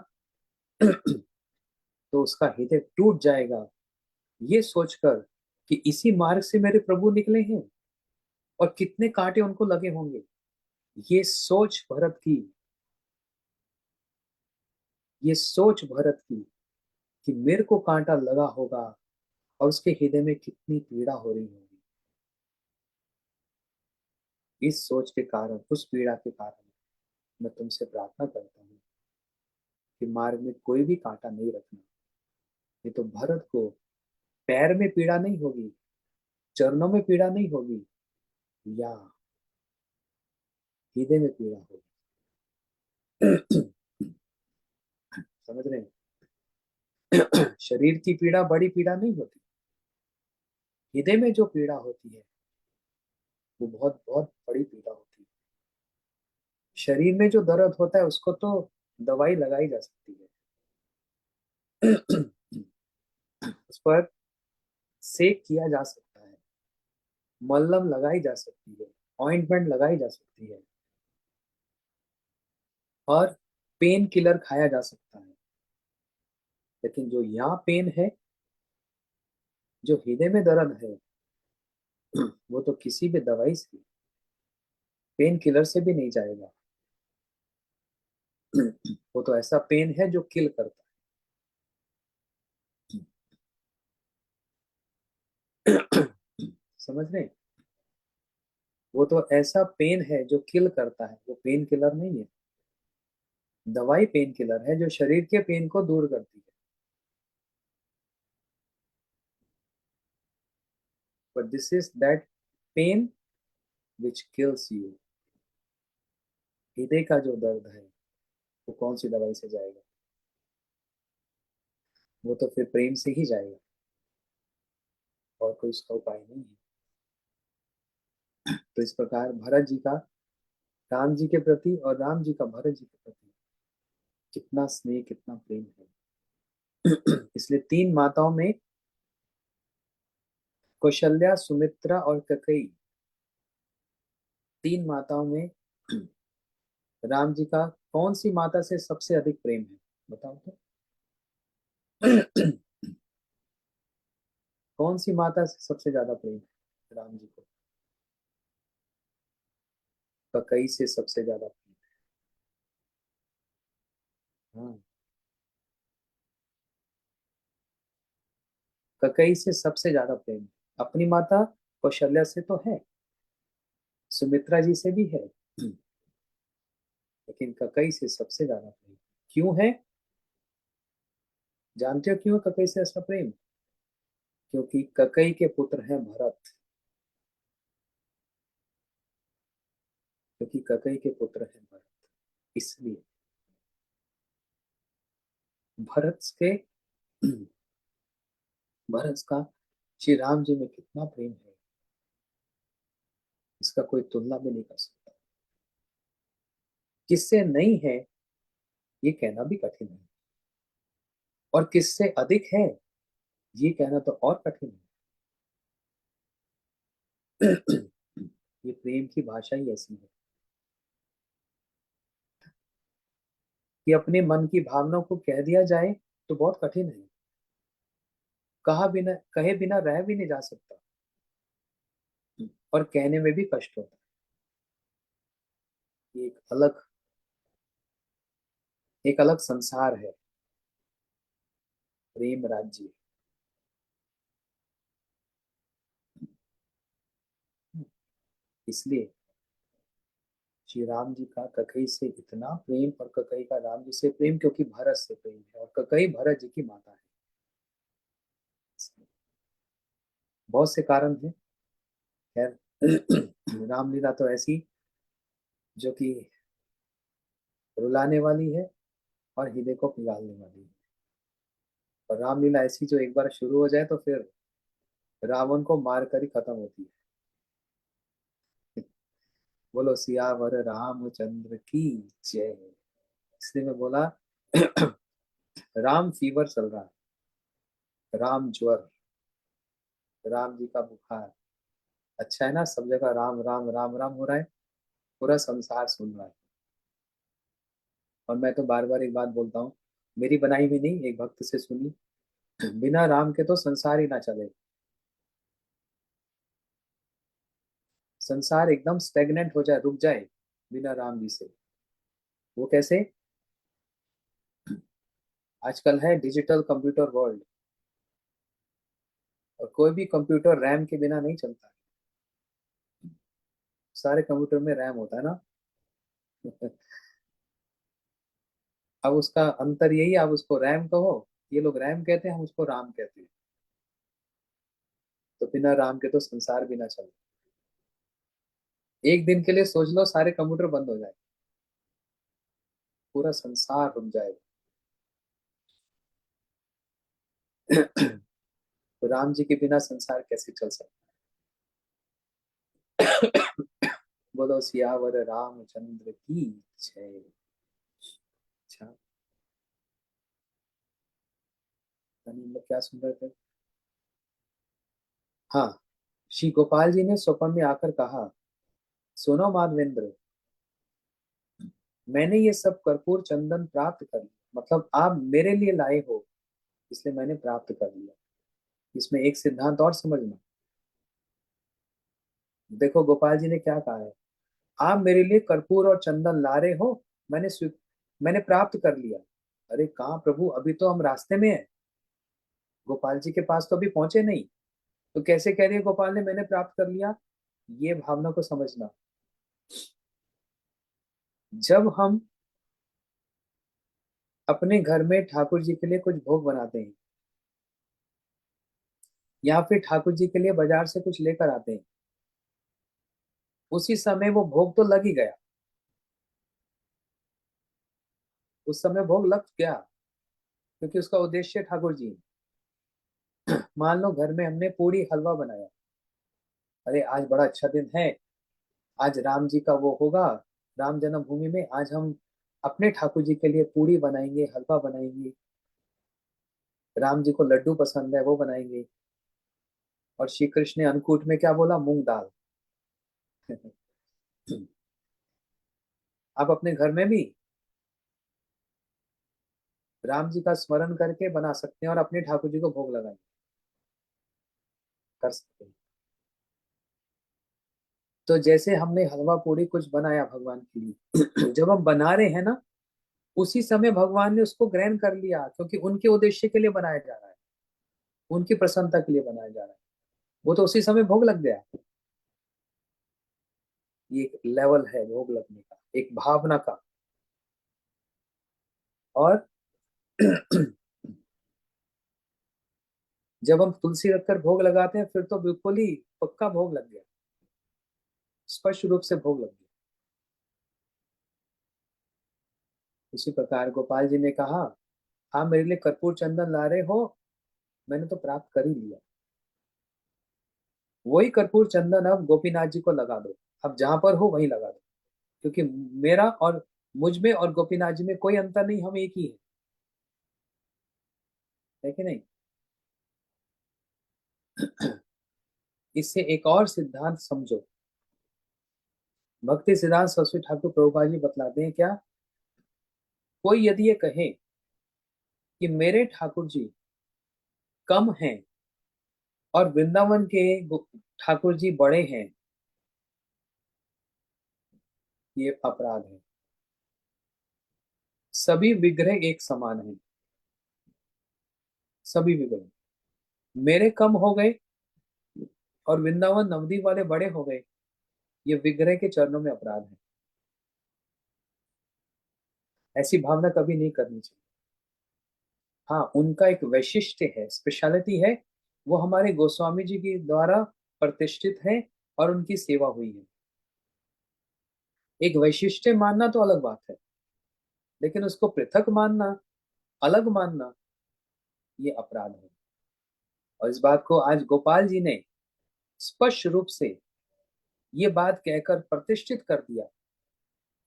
तो उसका हृदय टूट जाएगा। ये सोचकर कि इसी मार्ग से मेरे प्रभु निकले हैं और कितने कांटे उनको लगे होंगे, ये सोच भरत की, ये सोच भरत की कि मेरे को कांटा लगा होगा और उसके हृदय में कितनी पीड़ा हो रही होगी, इस सोच के कारण, उस पीड़ा के कारण मैं तुमसे प्रार्थना करता हूँ कि मार्ग में कोई भी कांटा नहीं रखना। ये तो भरत को पैर में पीड़ा नहीं होगी, चरणों में पीड़ा नहीं होगी, या हृदय में पीड़ा होगी। समझ रहे हैं? शरीर की पीड़ा बड़ी पीड़ा नहीं होती, हृदय में जो पीड़ा होती है वो बहुत बहुत बड़ी पीड़ा होती है। शरीर में जो दर्द होता है उसको तो दवाई लगाई जा सकती है, उस पर सेक किया जा सकता है, मलहम लगाई जा सकती है, ऑइंटमेंट लगाई जा सकती है, और पेन किलर खाया जा सकता है। लेकिन जो यहाँ पेन है, जो हृदय में दर्द है, वो तो किसी भी दवाई से, पेन किलर से भी नहीं जाएगा। वो तो ऐसा पेन है जो किल करता है। समझ रहे हैं? वो तो ऐसा पेन है जो किल करता है, वो पेन किलर नहीं है। दवाई पेन किलर है जो शरीर के पेन को दूर करती है, but this is that pain which kills you. हृदय का जो दर्द है वो कौन सी दवाई से जाएगा? वो तो फिर प्रेम से ही जाएगा, और कोई उसका उपाय नहीं है। तो इस प्रकार भरत जी का राम जी के प्रति और राम जी का भरत जी के प्रति कितना स्नेह, कितना प्रेम है। इसलिए तीन माताओं में, कौशल्या, सुमित्रा और कैकेयी, तीन माताओं में राम जी का कौन सी माता से सबसे अधिक प्रेम है? बताओ तो। कौन सी माता से सबसे ज्यादा प्रेम है राम जी को? कैकेयी से सबसे ज्यादा प्रेम। हाँ, कैकेयी से सबसे ज्यादा प्रेम। अपनी माता कौशल्या से तो है, सुमित्रा जी से भी है, लेकिन कैकेयी से सबसे ज्यादा प्रेम। क्यों है? जानते हो क्यों कैकेयी से ऐसा प्रेम? क्योंकि कैकेयी के पुत्र हैं भरत। क्योंकि कैकेयी के पुत्र हैं भरत, इसलिए भरत के भरत का श्री राम जी में कितना प्रेम है, इसका कोई तुलना भी नहीं कर सकता। किससे नहीं है ये कहना भी कठिन है, और किससे अधिक है ये कहना तो और कठिन है। ये प्रेम की भाषा ही ऐसी है कि अपने मन की भावना को कह दिया जाए तो बहुत कठिन है, कहा बिना, कहे बिना रह भी नहीं जा सकता, और कहने में भी कष्ट होता है। ये एक अलग संसार है, प्रेम राज्य। इसलिए श्री राम जी का कैकेयी से इतना प्रेम, और कैकेयी का राम जी से प्रेम, क्योंकि भरत से प्रेम है, और कैकेयी भरत जी की माता है। बहुत से कारण हैं, खैर। रामलीला तो ऐसी जो कि रुलाने वाली है और हृदय को पिघालने वाली है, और रामलीला ऐसी जो एक बार शुरू हो जाए तो फिर रावण को मार कर ही खत्म होती है। बोलो सियावर रामचंद्र की जय। इसलिए मैं बोला राम फीवर चल रहा है, राम ज्वर, राम जी का बुखार। अच्छा है ना, सब जगह राम राम राम राम हो रहा है, पूरा संसार सुन रहा है। और मैं तो बार बार एक बात बोलता हूँ, मेरी बनाई हुई नहीं, एक भक्त से सुनी, बिना राम के तो संसार ही ना चले। संसार एकदम स्टेगनेंट हो जाए, रुक जाए बिना राम जी से। वो कैसे? आजकल है डिजिटल कंप्यूटर वर्ल्ड, और कोई भी कंप्यूटर रैम के बिना नहीं चलता। सारे कंप्यूटर में रैम होता है ना। अब उसका अंतर यही है, आप उसको रैम कहो, ये लोग रैम कहते हैं, हम उसको राम कहते हैं। तो बिना राम के तो संसार भी ना चले। एक दिन के लिए सोच लो, सारे कंप्यूटर बंद हो जाए, पूरा संसार रुक जाए। तो राम जी के बिना संसार कैसे चल सकता? बोलो सियावर रामचंद्र की जय। अच्छा, यानी हम लोग क्या सुन रहे थे? हाँ, श्री गोपाल जी ने स्वप्न में आकर कहा, सुनो माधवेंद्र, मैंने ये सब कर्पूर चंदन प्राप्त कर लिया, मतलब आप मेरे लिए लाए हो, इसलिए मैंने प्राप्त कर लिया। इसमें एक सिद्धांत और समझना। देखो गोपाल जी ने क्या कहा है, आप मेरे लिए कर्पूर और चंदन ला रहे हो, मैंने प्राप्त कर लिया। अरे कहाँ प्रभु, अभी तो हम रास्ते में है, गोपाल जी के पास तो अभी पहुंचे नहीं। तो कैसे कह रही है गोपाल ने मैंने प्राप्त कर लिया? ये भावना को समझना। जब हम अपने घर में ठाकुर जी के लिए कुछ भोग बनाते हैं, या फिर ठाकुर जी के लिए बाजार से कुछ लेकर आते हैं, उसी समय वो भोग तो लग ही गया, उस समय भोग लग गया, क्योंकि उसका उद्देश्य ठाकुर जी है। मान लो घर में हमने पूरी हलवा बनाया, अरे आज बड़ा अच्छा दिन है, आज राम जी का वो होगा, राम जन्मभूमि में आज हम अपने ठाकुर जी के लिए पूरी बनाएंगे, हलवा बनाएंगे, राम जी को लड्डू पसंद है वो बनाएंगे। और श्री कृष्ण ने अन्नकूट में क्या बोला? मूंग दाल। आप अपने घर में भी राम जी का स्मरण करके बना सकते हैं और अपने ठाकुर जी को भोग लगाएं, कर सकते हैं। तो जैसे हमने हलवा पूरी कुछ बनाया भगवान के लिए, जब हम बना रहे हैं ना, उसी समय भगवान ने उसको ग्रहण कर लिया, क्योंकि उनके उद्देश्य के लिए बनाया जा रहा है, उनकी प्रसन्नता के लिए बनाया जा रहा है। वो तो उसी समय भोग लग गया। ये एक लेवल है भोग लगने का, एक भावना का। और जब हम तुलसी रखकर भोग लगाते हैं, फिर तो बिल्कुल ही पक्का भोग लग गया, स्पष्ट रूप से भोग लग गया। उसी प्रकार गोपाल जी ने कहा, आप मेरे लिए कर्पूर चंदन ला रहे हो, मैंने तो प्राप्त कर ही लिया। वही कर्पूर चंदन अब गोपीनाथ जी को लगा दो, अब जहां पर हो वहीं लगा दो, क्योंकि मेरा और मुझ में और गोपीनाथ जी में कोई अंतर नहीं, हम एक ही है कि नहीं? इससे एक और सिद्धांत समझो। भक्ति सिद्धांत सरस्वती ठाकुर प्रभुपाद जी बतलाते हैं क्या, कोई यदि ये कहे कि मेरे ठाकुर जी कम हैं और वृंदावन के ठाकुर जी बड़े हैं, ये अपराध है। सभी विग्रह एक समान हैं, सभी विग्रह। मेरे कम हो गए और वृंदावन नवदीप वाले बड़े हो गए, ये विग्रह के चरणों में अपराध है। ऐसी भावना कभी नहीं करनी चाहिए। हाँ, उनका एक वैशिष्ट्य है, स्पेशलिटी है, वो हमारे गोस्वामी जी के द्वारा प्रतिष्ठित है और उनकी सेवा हुई है। एक वैशिष्ट्य मानना तो अलग बात है, लेकिन उसको पृथक मानना, अलग मानना, ये अपराध है। और इस बात को आज गोपाल जी ने स्पष्ट रूप से ये बात कहकर प्रतिष्ठित कर दिया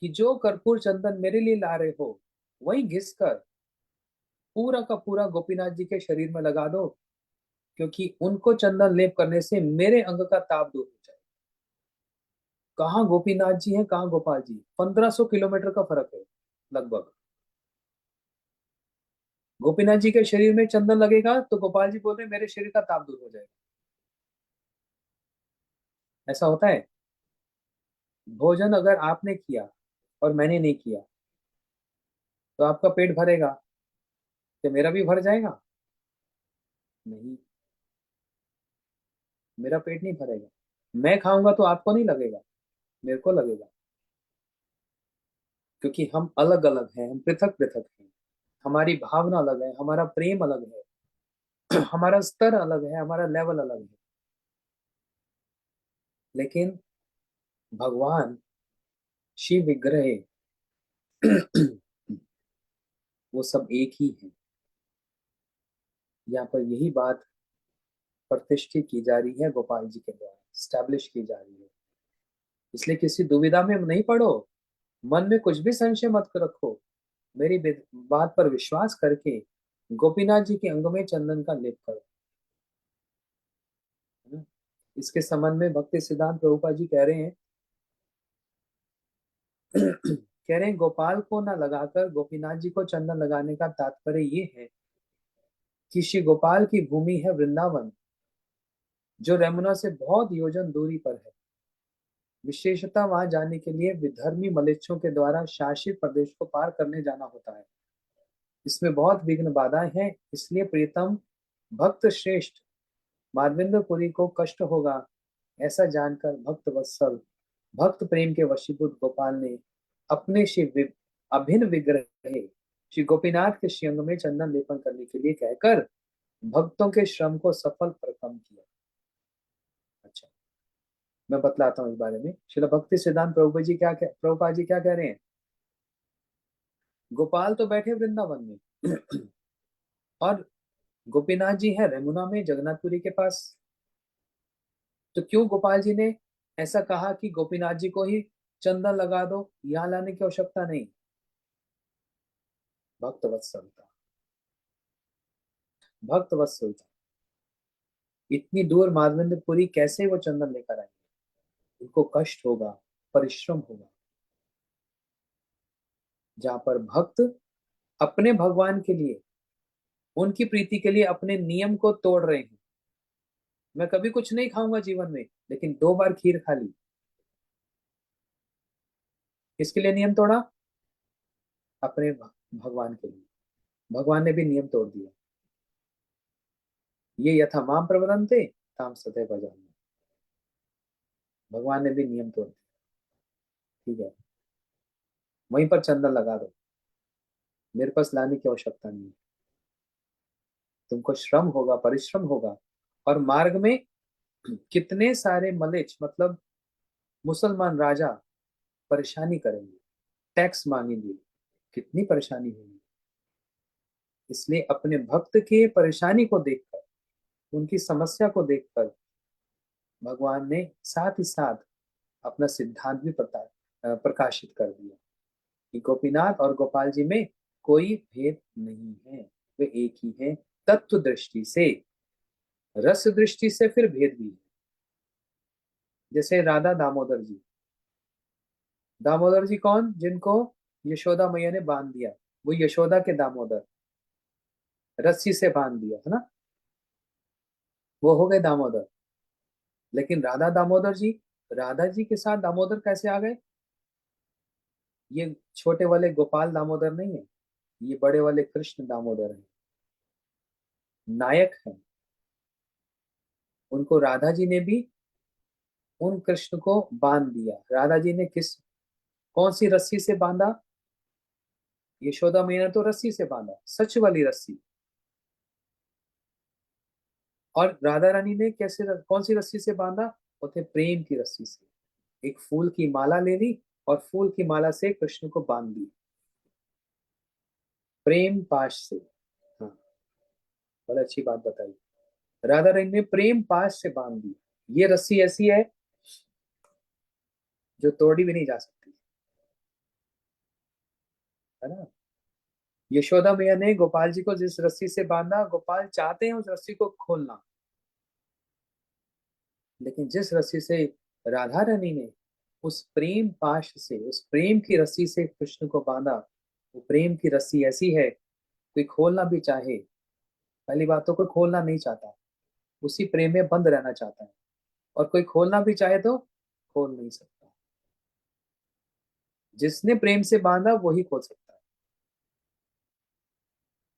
कि जो कर्पूर चंदन मेरे लिए ला रहे हो वही घिसकर पूरा का पूरा गोपीनाथ जी के शरीर में लगा दो, क्योंकि उनको चंदन लेप करने से मेरे अंग का ताप दूर हो जाए। कहाँ गोपीनाथ जी हैं, कहाँ गोपाल जी? 1500 किलोमीटर का फर्क है लगभग। गोपीनाथ जी के शरीर में चंदन लगेगा तो गोपाल जी बोल रहे मेरे शरीर का ताप दूर हो जाएगा। ऐसा होता है। भोजन अगर आपने किया और मैंने नहीं किया तो आपका पेट भरेगा, तो मेरा भी भर जाएगा? नहीं, मेरा पेट नहीं भरेगा। मैं खाऊंगा तो आपको नहीं लगेगा, मेरे को लगेगा, क्योंकि हम अलग अलग हैं, हम पृथक पृथक हैं। हमारी भावना अलग है, हमारा प्रेम अलग है, हमारा स्तर अलग है, हमारा लेवल अलग है। लेकिन भगवान शिव विग्रह वो सब एक ही है। यहाँ पर यही बात प्रतिष्ठित की जा रही है, गोपाल जी के द्वारा स्टैब्लिश की जा रही है। इसलिए किसी दुविधा में नहीं पड़ो, मन में कुछ भी संशय मत रखो, मेरी बात पर विश्वास करके गोपीनाथ जी के अंग में चंदन का लेप करो। है ना? इसके संबंध में भक्ति सिद्धांत प्रभुपाद जी कह रहे हैं कह रहे हैं गोपाल को न लगाकर गोपीनाथ जी को चंदन लगाने का तात्पर्य ये है कि श्री गोपाल की भूमि है वृंदावन, जो यमुना से बहुत योजन दूरी पर है। विशेषतः वहां जाने के लिए विधर्मी मलेच्छों के द्वारा शासित प्रदेश को पार करने जाना होता है। इसमें बहुत विघ्न बाधाएं हैं, इसलिए प्रियतम भक्त श्रेष्ठ माधवेंद्रपुरी को कष्ट होगा, ऐसा जानकर भक्त वत्सल भक्त प्रेम के वशीभूत गोपाल ने अपने अभिन्न विग्रह श्री गोपीनाथ के श्रीअंग में चंदन लेपन करने के लिए कहकर भक्तों के श्रम को सफल परकम किया। अच्छा, मैं बतलाता हूँ इस बारे में। श्रील भक्ति सिद्धांत प्रभुपाद जी क्या कह रहे हैं? गोपाल तो बैठे वृंदावन में और गोपीनाथ जी है यमुना में जगन्नाथपुरी के पास। तो क्यों गोपाल जी ने ऐसा कहा कि गोपीनाथ जी को ही चंदन लगा दो, यहाँ लाने की आवश्यकता नहीं? भक्त वत्सलता, भक्त वत्सलता। इतनी दूर माधवेंद्रपुरी कैसे वो चंदन लेकर आएंगे? उनको कष्ट होगा, परिश्रम होगा। जहां पर भक्त अपने भगवान के लिए, उनकी प्रीति के लिए अपने नियम को तोड़ रहे हैं। मैं कभी कुछ नहीं खाऊंगा जीवन में, लेकिन 2 बार खीर खा ली। किसके लिए नियम तोड़ा? अपने भगवान के लिए। भगवान ने भी नियम तोड़ दिया। ये यथा माम प्रवदन्ते ताम सदैव भजामि। भगवान ने भी नियम तोड़ दिया। ठीक है, वहीं पर चंदन लगा दो, मेरे पास लाने की आवश्यकता नहीं है। तुमको श्रम होगा, परिश्रम होगा, और मार्ग में कितने सारे मलेच्छ मतलब मुसलमान राजा परेशानी करेंगे, टैक्स मांगेंगे, कितनी परेशानी होगी। इसलिए अपने भक्त के परेशानी को देखकर, उनकी समस्या को देखकर भगवान ने साथ ही साथ अपना सिद्धांत भी प्रकाशित कर दिया कि गोपीनाथ और गोपाल जी में कोई भेद नहीं है, वे एक ही हैं। तत्व दृष्टि से, रस दृष्टि से फिर भेद भी है। जैसे राधा दामोदर जी, दामोदर जी कौन? जिनको यशोदा मैया ने बांध दिया, वो यशोदा के दामोदर, रस्सी से बांध दिया है ना, वो हो गए दामोदर। लेकिन राधा दामोदर जी, राधा जी के साथ दामोदर कैसे आ गए? ये छोटे वाले गोपाल दामोदर नहीं है, ये बड़े वाले कृष्ण दामोदर हैं, नायक हैं। उनको राधा जी ने भी उन कृष्ण को बांध दिया। राधा जी ने कौन सी रस्सी से बांधा? यशोदा मैया ने तो रस्सी से बांधा, सच वाली रस्सी। और राधा रानी ने कौन सी रस्सी से बांधा? वो थे प्रेम की रस्सी से। एक फूल की माला ले ली और फूल की माला से कृष्ण को बांध दी, प्रेम पाश से। हाँ, बड़ी अच्छी बात बताई। राधा रानी ने प्रेम पाश से बांध दी। ये रस्सी ऐसी है जो तोड़ी भी नहीं जा सकती, है ना। यशोदा मैया ने गोपाल जी को जिस रस्सी से बांधा, गोपाल चाहते हैं उस रस्सी को खोलना, लेकिन जिस रस्सी से राधा रानी ने उस प्रेम पाश से, उस प्रेम की रस्सी से कृष्ण को बांधा, वो प्रेम की रस्सी ऐसी है, कोई खोलना भी चाहे, पहली बात तो कोई खोलना नहीं चाहता, उसी प्रेम में बंद रहना चाहता है, और कोई खोलना भी चाहे तो खोल नहीं सकता। जिसने प्रेम से बांधा वही खोल सकता है,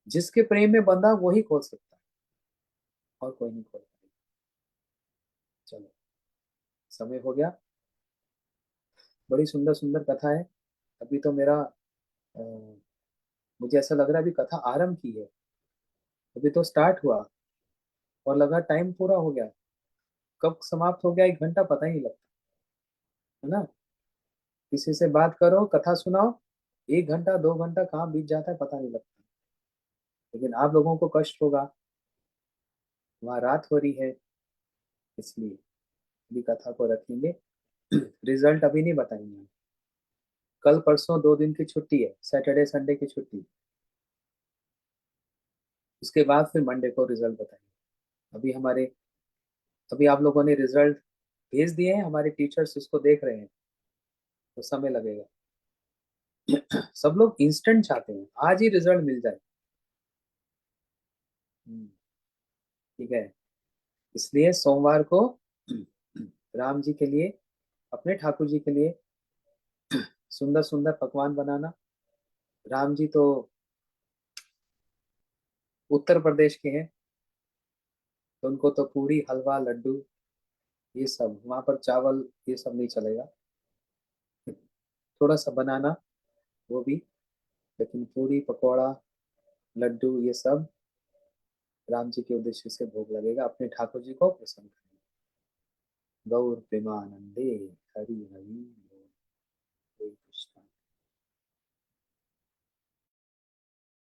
जिसके प्रेम में बंधा वही खोल सकता है, और कोई नहीं खोल पाएगा। चलो, समय हो गया। बड़ी सुंदर सुंदर कथा है। अभी तो मेरा अ, मुझे ऐसा लग रहा है अभी कथा आरंभ की है, अभी तो स्टार्ट हुआ, और लगा टाइम पूरा हो गया। कब समाप्त हो गया 1 घंटा पता ही नहीं लगता, है ना। किसी से बात करो, कथा सुनाओ, 1 घंटा 2 घंटा कहाँ बीत जाता है पता नहीं लगता। लेकिन आप लोगों को कष्ट होगा, वहाँ रात हो रही है, इसलिए अभी कथा को रखेंगे। रिजल्ट अभी नहीं बताएंगे, कल परसों 2 दिन की छुट्टी है, सैटरडे संडे की छुट्टी, उसके बाद फिर मंडे को रिजल्ट बताएंगे। अभी हमारे अभी आप लोगों ने रिजल्ट भेज दिए हैं, हमारे टीचर्स उसको देख रहे हैं, तो समय लगेगा। सब लोग इंस्टेंट चाहते हैं, आज ही रिजल्ट मिल जाए। हम्म, ठीक है। इसलिए सोमवार को राम जी के लिए, अपने ठाकुर जी के लिए सुंदर सुंदर पकवान बनाना। राम जी तो उत्तर प्रदेश के हैं, तो उनको तो पूरी हलवा लड्डू ये सब, वहां पर चावल ये सब नहीं चलेगा। थोड़ा सा बनाना वो भी, लेकिन पूरी पकौड़ा लड्डू ये सब राम जी के उद्देश्य से भोग लगेगा, अपने ठाकुर जी को प्रसन्न करेंगे। गौर प्रेमानंदे हरि हरि।